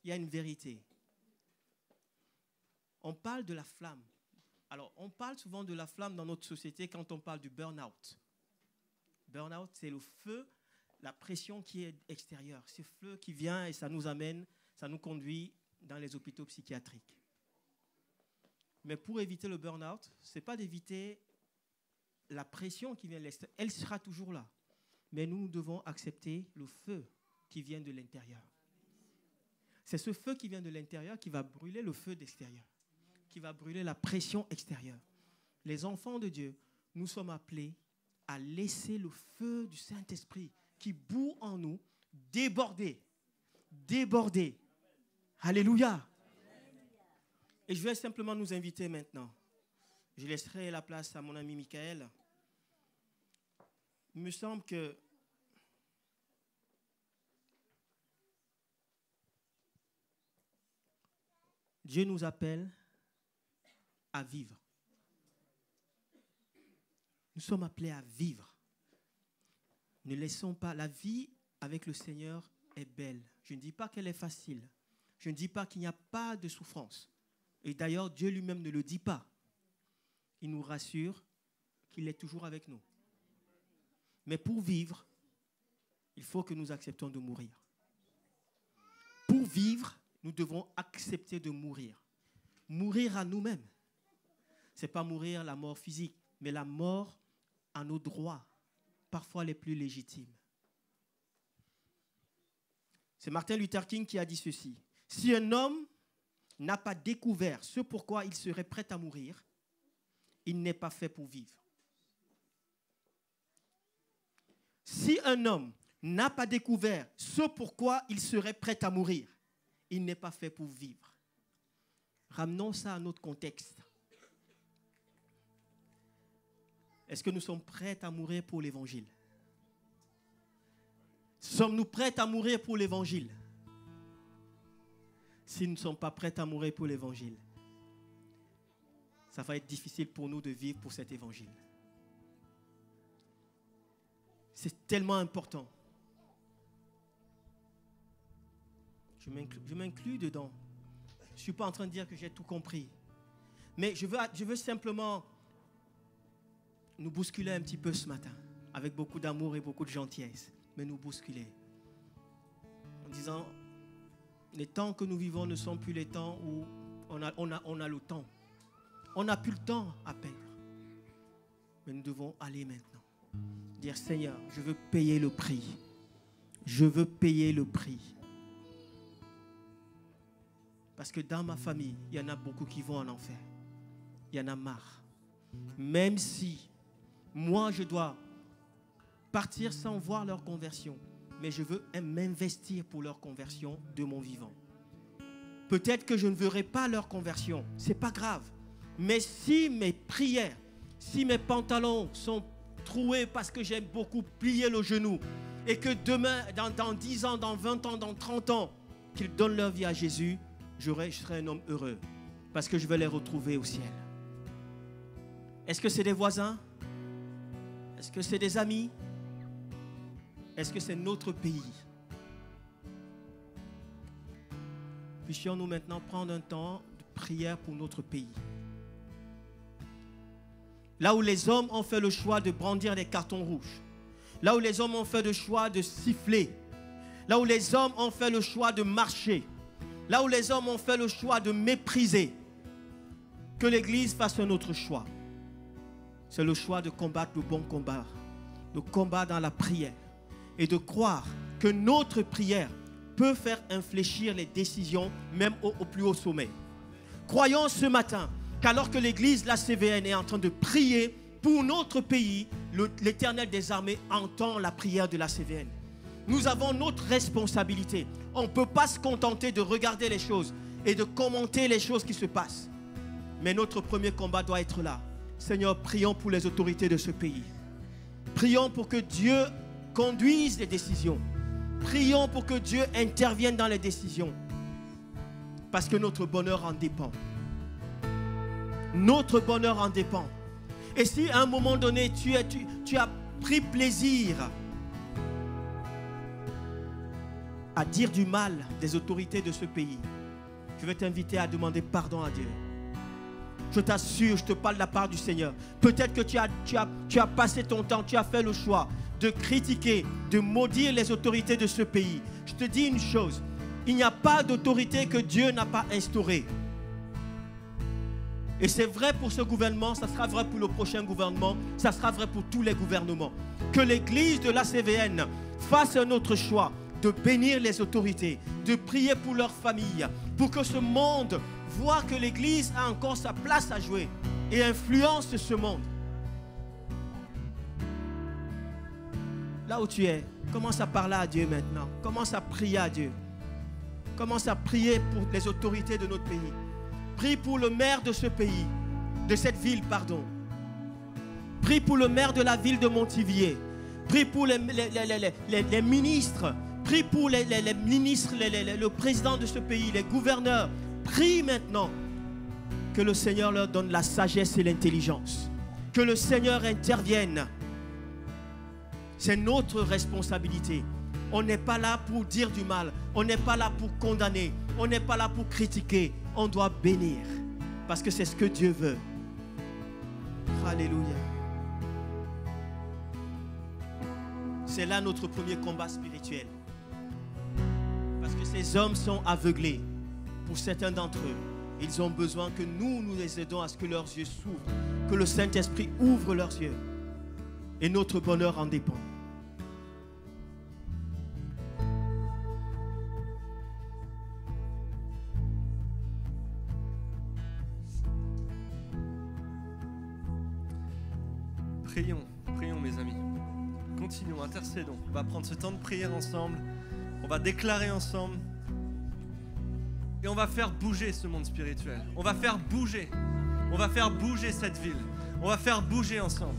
S5: y a une vérité. On parle de la flamme. Alors, on parle souvent de la flamme dans notre société quand on parle du burn-out. Burn-out, c'est le feu, la pression qui est extérieure. Ce feu qui vient et ça nous amène, ça nous conduit dans les hôpitaux psychiatriques. Mais pour éviter le burn-out, ce n'est pas d'éviter la pression qui vient de l'extérieur. Elle sera toujours là. Mais nous devons accepter le feu qui vient de l'intérieur. C'est ce feu qui vient de l'intérieur qui va brûler le feu d'extérieur, qui va brûler la pression extérieure. Les enfants de Dieu, nous sommes appelés à laisser le feu du Saint-Esprit qui bout en nous déborder. Déborder. Alléluia. Et je vais simplement nous inviter maintenant. Je laisserai la place à mon ami Michael. Il me semble que Dieu nous appelle à vivre. Nous sommes appelés à vivre. Ne laissons pas, la vie avec le Seigneur est belle. Je ne dis pas qu'elle est facile. Je ne dis pas qu'il n'y a pas de souffrance. Et d'ailleurs, Dieu lui-même ne le dit pas. Il nous rassure qu'il est toujours avec nous. Mais pour vivre, il faut que nous acceptions de mourir. Pour vivre, nous devons accepter de mourir. Mourir à nous-mêmes. Ce n'est pas mourir la mort physique, mais la mort à nos droits, parfois les plus légitimes. C'est Martin Luther King qui a dit ceci. Si un homme n'a pas découvert ce pourquoi il serait prêt à mourir, il n'est pas fait pour vivre. Si un homme n'a pas découvert ce pourquoi il serait prêt à mourir, il n'est pas fait pour vivre. Ramenons ça à notre contexte. Est-ce que nous sommes prêts à mourir pour l'Évangile? Sommes-nous prêts à mourir pour l'Évangile? Si nous ne sommes pas prêts à mourir pour l'Évangile, ça va être difficile pour nous de vivre pour cet Évangile. C'est tellement important. Je m'inclus dedans. Je ne suis pas en train de dire que j'ai tout compris. Mais je veux simplement nous bousculer un petit peu ce matin, avec beaucoup d'amour et beaucoup de gentillesse, mais nous bousculer. En disant, les temps que nous vivons ne sont plus les temps où on a le temps. On n'a plus le temps à perdre. Mais nous devons aller maintenant. Dire, Seigneur, je veux payer le prix. Je veux payer le prix. Parce que dans ma famille, il y en a beaucoup qui vont en enfer. Il y en a marre. Même si moi, je dois partir sans voir leur conversion, mais je veux m'investir pour leur conversion de mon vivant. Peut-être que je ne verrai pas leur conversion. Ce n'est pas grave. Mais si mes prières, si mes pantalons sont troués parce que j'ai beaucoup plié le genou, et que demain, dans 10 ans, dans 20 ans, dans 30 ans, qu'ils donnent leur vie à Jésus, je serai un homme heureux parce que je vais les retrouver au ciel. Est-ce que c'est des voisins? Est-ce que c'est des amis? Est-ce que c'est notre pays? Puissions-nous maintenant prendre un temps de prière pour notre pays. Là où les hommes ont fait le choix de brandir des cartons rouges, là où les hommes ont fait le choix de siffler, là où les hommes ont fait le choix de marcher, là où les hommes ont fait le choix de mépriser, que l'Église fasse un autre choix. C'est le choix de combattre le bon combat, de combat dans la prière et de croire que notre prière peut faire infléchir les décisions même au plus haut sommet. Croyons ce matin qu'alors que l'Église, la CVN, est en train de prier pour notre pays, l'Éternel des armées entend la prière de la CVN. Nous avons notre responsabilité. On ne peut pas se contenter de regarder les choses et de commenter les choses qui se passent. Mais notre premier combat doit être là. Seigneur, prions pour les autorités de ce pays. Prions pour que Dieu conduise les décisions. Prions pour que Dieu intervienne dans les décisions. Parce que notre bonheur en dépend. Notre bonheur en dépend. Et si à un moment donné, tu as pris plaisir à dire du mal des autorités de ce pays, je vais t'inviter à demander pardon à Dieu. Je t'assure, je te parle de la part du Seigneur. Peut-être que tu as passé ton temps, tu as fait le choix de critiquer, de maudire les autorités de ce pays. Je te dis une chose, il n'y a pas d'autorité que Dieu n'a pas instaurée. Et c'est vrai pour ce gouvernement, ça sera vrai pour le prochain gouvernement, ça sera vrai pour tous les gouvernements. Que l'église de l'ACVN fasse un autre choix de bénir les autorités, de prier pour leurs familles, pour que ce monde voit que l'église a encore sa place à jouer et influence ce monde. Là où tu es, commence à parler à Dieu maintenant. Commence à prier à Dieu. Commence à prier pour les autorités de notre pays. Prie pour le maire de ce pays, de cette ville, pardon. Prie pour le maire de la ville de Montivier. Prie pour les ministres. Prie pour les ministres, le président de ce pays, les gouverneurs. Prie maintenant que le Seigneur leur donne la sagesse et l'intelligence. Que le Seigneur intervienne. C'est notre responsabilité. On n'est pas là pour dire du mal. On n'est pas là pour condamner. On n'est pas là pour critiquer. On doit bénir. Parce que c'est ce que Dieu veut. Alléluia. C'est là notre premier combat spirituel. Parce que ces hommes sont aveuglés. Pour certains d'entre eux, ils ont besoin que nous les aidons à ce que leurs yeux s'ouvrent. Que le Saint-Esprit ouvre leurs yeux. Et notre bonheur en dépend.
S1: Prions mes amis. Continuons, intercédons. On va prendre ce temps de prière ensemble. On va déclarer ensemble. Et on va faire bouger ce monde spirituel. On va faire bouger. On va faire bouger cette ville. On va faire bouger ensemble.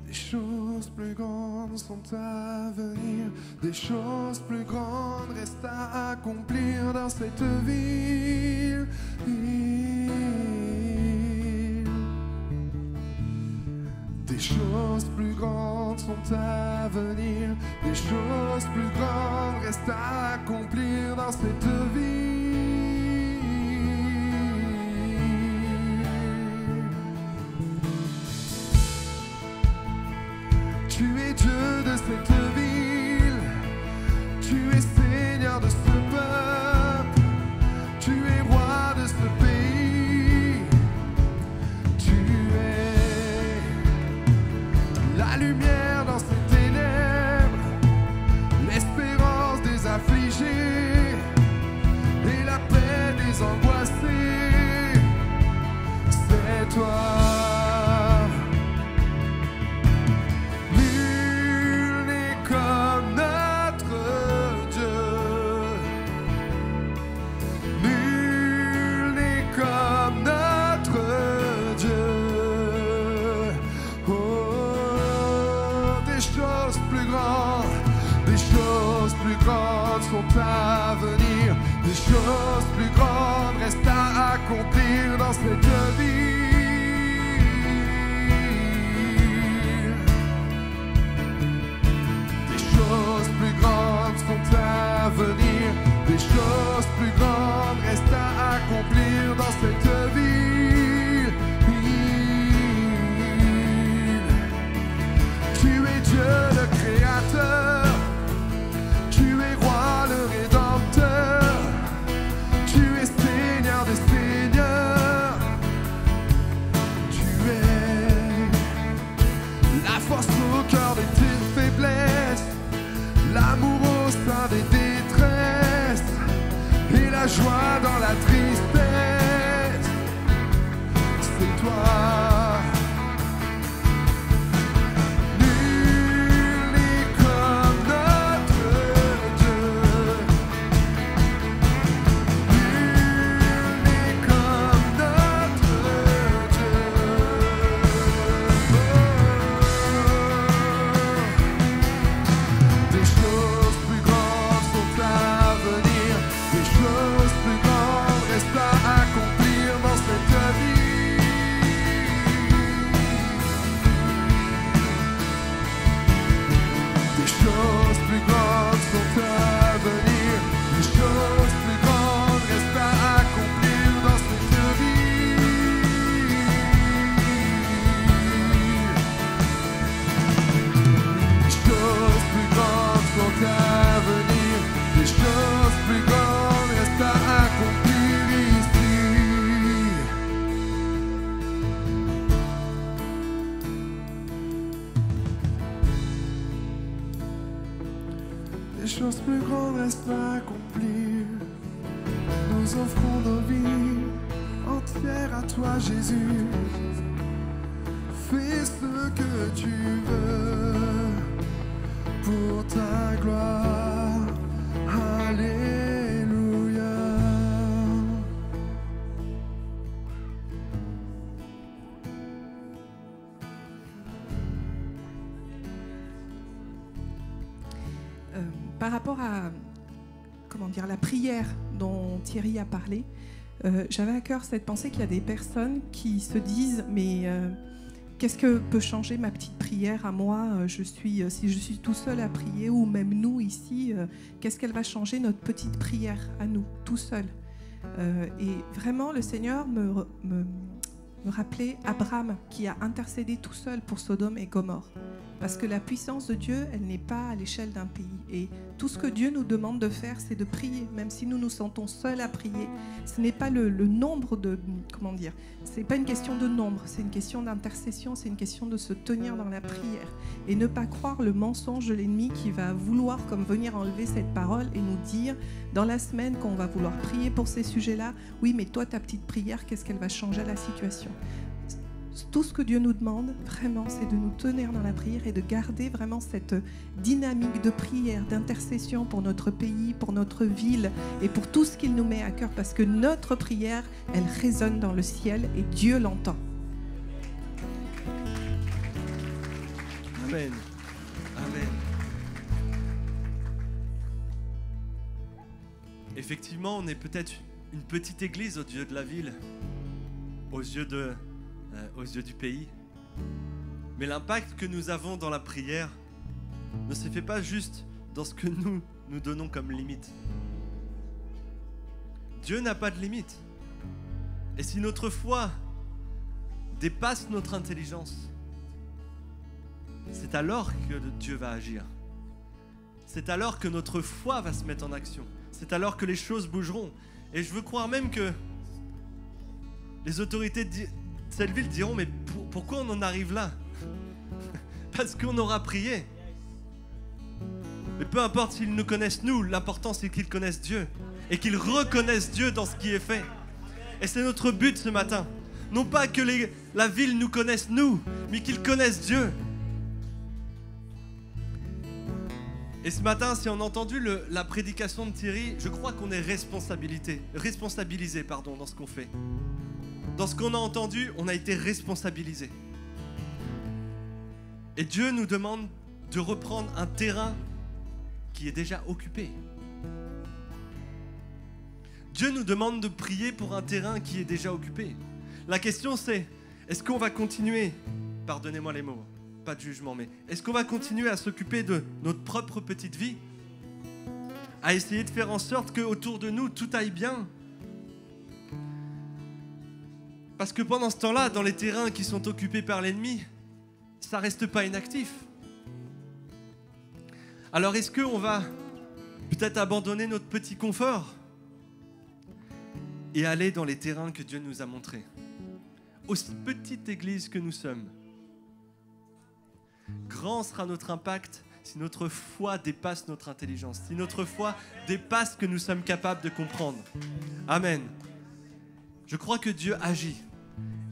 S3: Des choses plus grandes sont à venir, des choses plus grandes restent à accomplir dans cette ville. Des choses plus grandes sont à venir, des choses plus grandes restent à accomplir dans cette ville. Tu es Dieu de cette ville, tu es Seigneur de ce peuple, tu es roi de ce pays, tu es la lumière dans ces ténèbres, l'espérance des affligés et la paix des angoissés, c'est toi. Nul n'est comme notre Dieu. choses plus grandes restent à accomplir dans cette vie. Des choses plus grandes sont à venir. Des choses plus grandes restent à accomplir dans cette vie. Tu es Dieu le Créateur, tu es Roi le Rédempteur, tu es Seigneur des Seigneurs, tu es la force au cœur de tes faiblesses, l'amour au sein des détresses et la joie dans la tristesse. C'est toi. Les choses plus grandes restent à accomplir. Nous offrons nos vies entières à toi, Jésus. Fais ce que tu veux pour ta gloire. Alléluia.
S6: Par rapport à la prière dont Thierry a parlé, j'avais à cœur cette pensée qu'il y a des personnes qui se disent mais qu'est-ce que peut changer ma petite prière à moi, si je suis tout seul à prier, ou même nous ici, qu'est-ce qu'elle va changer notre petite prière à nous, tout seul. Et vraiment le Seigneur me rappelait Abraham qui a intercédé tout seul pour Sodome et Gomorrhe. Parce que la puissance de Dieu, elle n'est pas à l'échelle d'un pays. Et tout ce que Dieu nous demande de faire, c'est de prier. Même si nous nous sentons seuls à prier, ce n'est pas le nombre de... c'est pas une question de nombre, c'est une question d'intercession, c'est une question de se tenir dans la prière. Et ne pas croire le mensonge de l'ennemi qui va vouloir comme venir enlever cette parole et nous dire dans la semaine qu'on va vouloir prier pour ces sujets-là. Oui, mais toi, ta petite prière, qu'est-ce qu'elle va changer à la situation ? Tout ce que Dieu nous demande, vraiment, c'est de nous tenir dans la prière et de garder vraiment cette dynamique de prière, d'intercession pour notre pays, pour notre ville et pour tout ce qu'il nous met à cœur, parce que notre prière, elle résonne dans le ciel et Dieu l'entend.
S1: Amen. Amen. Effectivement, on est peut-être une petite église aux yeux de la ville, aux yeux du pays. Mais l'impact que nous avons dans la prière ne se fait pas juste dans ce que nous donnons comme limite. Dieu n'a pas de limite. Et si notre foi dépasse notre intelligence, c'est alors que Dieu va agir. C'est alors que notre foi va se mettre en action. C'est alors que les choses bougeront. Et je veux croire même que les autorités de cette ville diront, mais pourquoi on en arrive là? Parce qu'on aura prié. Mais peu importe s'ils nous connaissent nous, l'important c'est qu'ils connaissent Dieu. Et qu'ils reconnaissent Dieu dans ce qui est fait. Et c'est notre but ce matin. Non pas que la ville nous connaisse nous, mais qu'ils connaissent Dieu. Et ce matin, si on a entendu la prédication de Thierry, je crois qu'on est responsabilisé dans ce qu'on fait. Dans ce qu'on a entendu, on a été responsabilisé. Et Dieu nous demande de reprendre un terrain qui est déjà occupé. Dieu nous demande de prier pour un terrain qui est déjà occupé. La question c'est, est-ce qu'on va continuer, pardonnez-moi les mots, pas de jugement, mais est-ce qu'on va continuer à s'occuper de notre propre petite vie, à essayer de faire en sorte qu'autour de nous, tout aille bien? Parce que pendant ce temps-là, dans les terrains qui sont occupés par l'ennemi, ça ne reste pas inactif. Alors est-ce qu'on va peut-être abandonner notre petit confort et aller dans les terrains que Dieu nous a montrés? Aussi petite église que nous sommes, grand sera notre impact si notre foi dépasse notre intelligence, si notre foi dépasse ce que nous sommes capables de comprendre. Amen. Je crois que Dieu agit.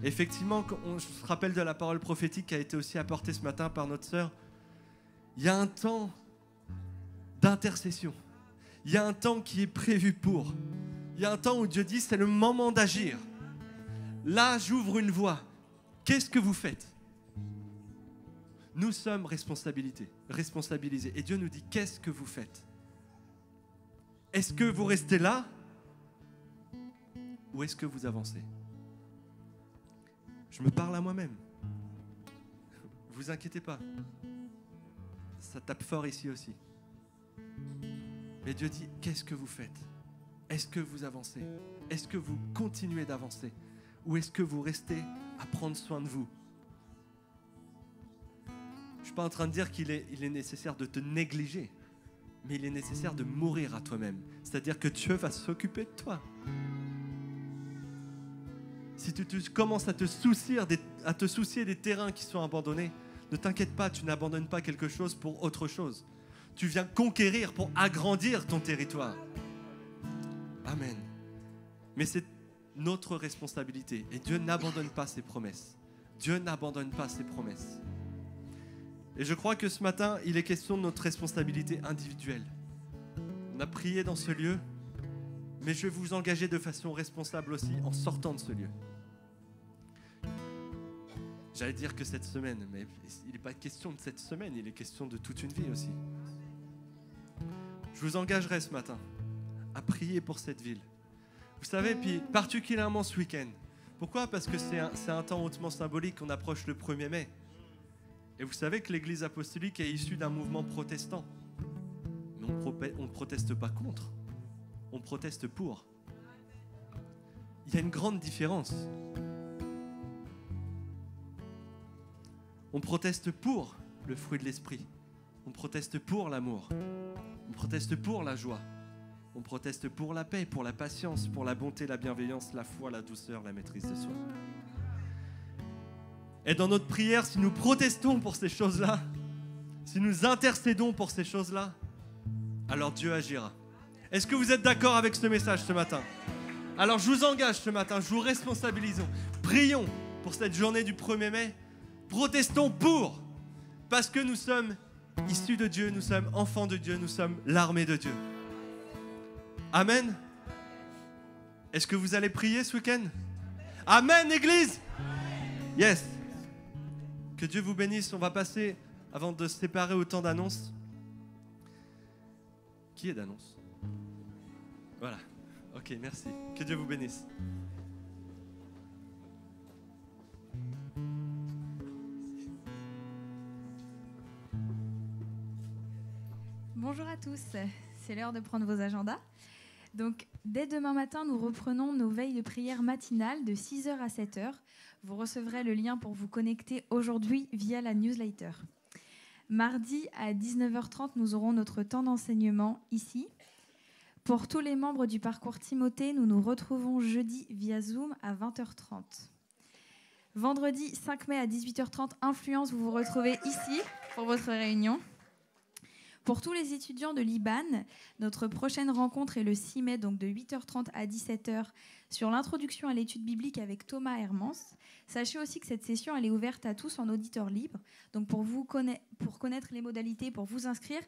S1: Effectivement, on se rappelle de la parole prophétique qui a été aussi apportée ce matin par notre sœur. Il y a un temps d'intercession. Il y a un temps qui est prévu pour. Il y a un temps où Dieu dit, c'est le moment d'agir. Là, j'ouvre une voie. Qu'est-ce que vous faites? Nous sommes responsabilisés. Et Dieu nous dit, qu'est-ce que vous faites? Est-ce que vous restez là? Ou est-ce que vous avancez? Je me parle à moi-même. Vous inquiétez pas. Ça tape fort ici aussi. Mais Dieu dit, qu'est-ce que vous faites? Est-ce que vous avancez? Est-ce que vous continuez d'avancer? Ou est-ce que vous restez à prendre soin de vous? Je ne suis pas en train de dire qu'il est nécessaire de te négliger, mais il est nécessaire de mourir à toi-même. C'est-à-dire que Dieu va s'occuper de toi. Si tu commences à te soucier des terrains qui sont abandonnés, ne t'inquiète pas, tu n'abandonnes pas quelque chose pour autre chose. Tu viens conquérir pour agrandir ton territoire. Amen. Mais c'est notre responsabilité. Et Dieu n'abandonne pas ses promesses. Dieu n'abandonne pas ses promesses. Et je crois que ce matin, il est question de notre responsabilité individuelle. On a prié dans ce lieu, mais je vais vous engager de façon responsable aussi en sortant de ce lieu. J'allais dire que cette semaine, mais il n'est pas question de cette semaine, il est question de toute une vie aussi. Je vous engagerai ce matin à prier pour cette ville. Vous savez, puis particulièrement ce week-end. Pourquoi? Parce que c'est un temps hautement symbolique, on approche le 1er mai. Et vous savez que l'Église apostolique est issue d'un mouvement protestant. Mais on ne proteste pas contre, on proteste pour. Il y a une grande différence. On proteste pour le fruit de l'esprit. On proteste pour l'amour. On proteste pour la joie. On proteste pour la paix, pour la patience, pour la bonté, la bienveillance, la foi, la douceur, la maîtrise de soi. Et dans notre prière, si nous protestons pour ces choses-là, si nous intercédons pour ces choses-là, alors Dieu agira. Est-ce que vous êtes d'accord avec ce message ce matin? Alors je vous engage ce matin, je vous responsabilise. Prions pour cette journée du 1er mai. Protestons pour, parce que nous sommes issus de Dieu, nous sommes enfants de Dieu, nous sommes l'armée de Dieu. Amen. Est-ce que vous allez prier ce week-end? Amen, Église. Yes. Que Dieu vous bénisse. On va passer, avant de se séparer, au temps d'annonce. Qui est d'annonce? Voilà. Ok, merci. Que Dieu vous bénisse.
S7: Bonjour à tous, c'est l'heure de prendre vos agendas. Donc, dès demain matin, nous reprenons nos veilles de prière matinales de 6h à 7h. Vous recevrez le lien pour vous connecter aujourd'hui via la newsletter. Mardi à 19h30, nous aurons notre temps d'enseignement ici. Pour tous les membres du parcours Timothée, nous nous retrouvons jeudi via Zoom à 20h30. Vendredi 5 mai à 18h30, Influence, vous vous retrouvez ici pour votre réunion. Pour tous les étudiants de l'IBAN, notre prochaine rencontre est le 6 mai, donc de 8h30 à 17h, sur l'introduction à l'étude biblique avec Thomas Hermans. Sachez aussi que cette session elle est ouverte à tous en auditeur libre. Donc pour connaître les modalités, pour vous inscrire,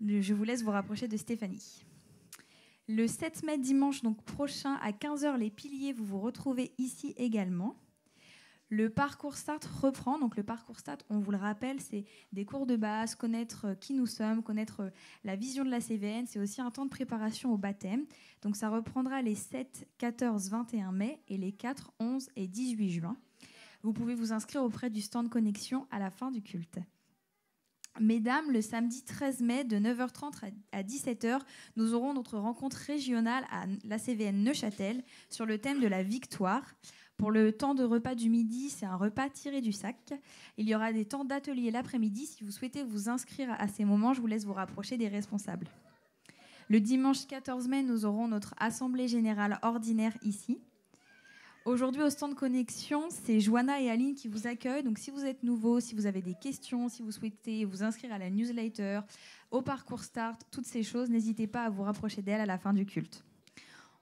S7: je vous laisse vous rapprocher de Stéphanie. Le 7 mai, dimanche donc prochain, à 15h, les piliers, vous vous retrouvez ici également. Le parcours Start reprend. Donc le parcours Start, on vous le rappelle, c'est des cours de base, connaître qui nous sommes, connaître la vision de la CVN. C'est aussi un temps de préparation au baptême. Donc ça reprendra les 7, 14, 21 mai et les 4, 11 et 18 juin. Vous pouvez vous inscrire auprès du stand Connexion à la fin du culte. Mesdames, le samedi 13 mai de 9h30 à 17h, nous aurons notre rencontre régionale à la CVN Neuchâtel sur le thème de la victoire. Pour le temps de repas du midi, c'est un repas tiré du sac. Il y aura des temps d'atelier l'après-midi. Si vous souhaitez vous inscrire à ces moments, je vous laisse vous rapprocher des responsables. Le dimanche 14 mai, nous aurons notre assemblée générale ordinaire ici. Aujourd'hui, au stand Connexion, c'est Joanna et Aline qui vous accueillent. Donc, si vous êtes nouveau, si vous avez des questions, si vous souhaitez vous inscrire à la newsletter, au parcours Start, toutes ces choses, n'hésitez pas à vous rapprocher d'elles à la fin du culte.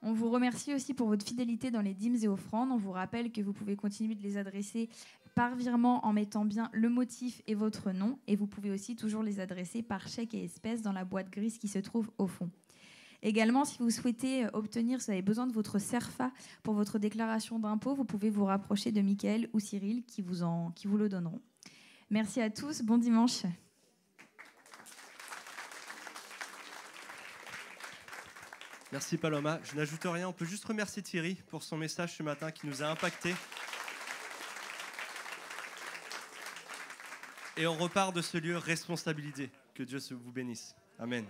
S7: On vous remercie aussi pour votre fidélité dans les dîmes et offrandes. On vous rappelle que vous pouvez continuer de les adresser par virement en mettant bien le motif et votre nom. Et vous pouvez aussi toujours les adresser par chèque et espèces dans la boîte grise qui se trouve au fond. Également, si vous souhaitez obtenir, si vous avez besoin de votre CERFA pour votre déclaration d'impôt, vous pouvez vous rapprocher de Mickaël ou Cyril qui vous le donneront. Merci à tous, bon dimanche.
S1: Merci Paloma. Je n'ajoute rien, on peut juste remercier Thierry pour son message ce matin qui nous a impactés. Et on repart de ce lieu responsabilisé. Que Dieu vous bénisse. Amen.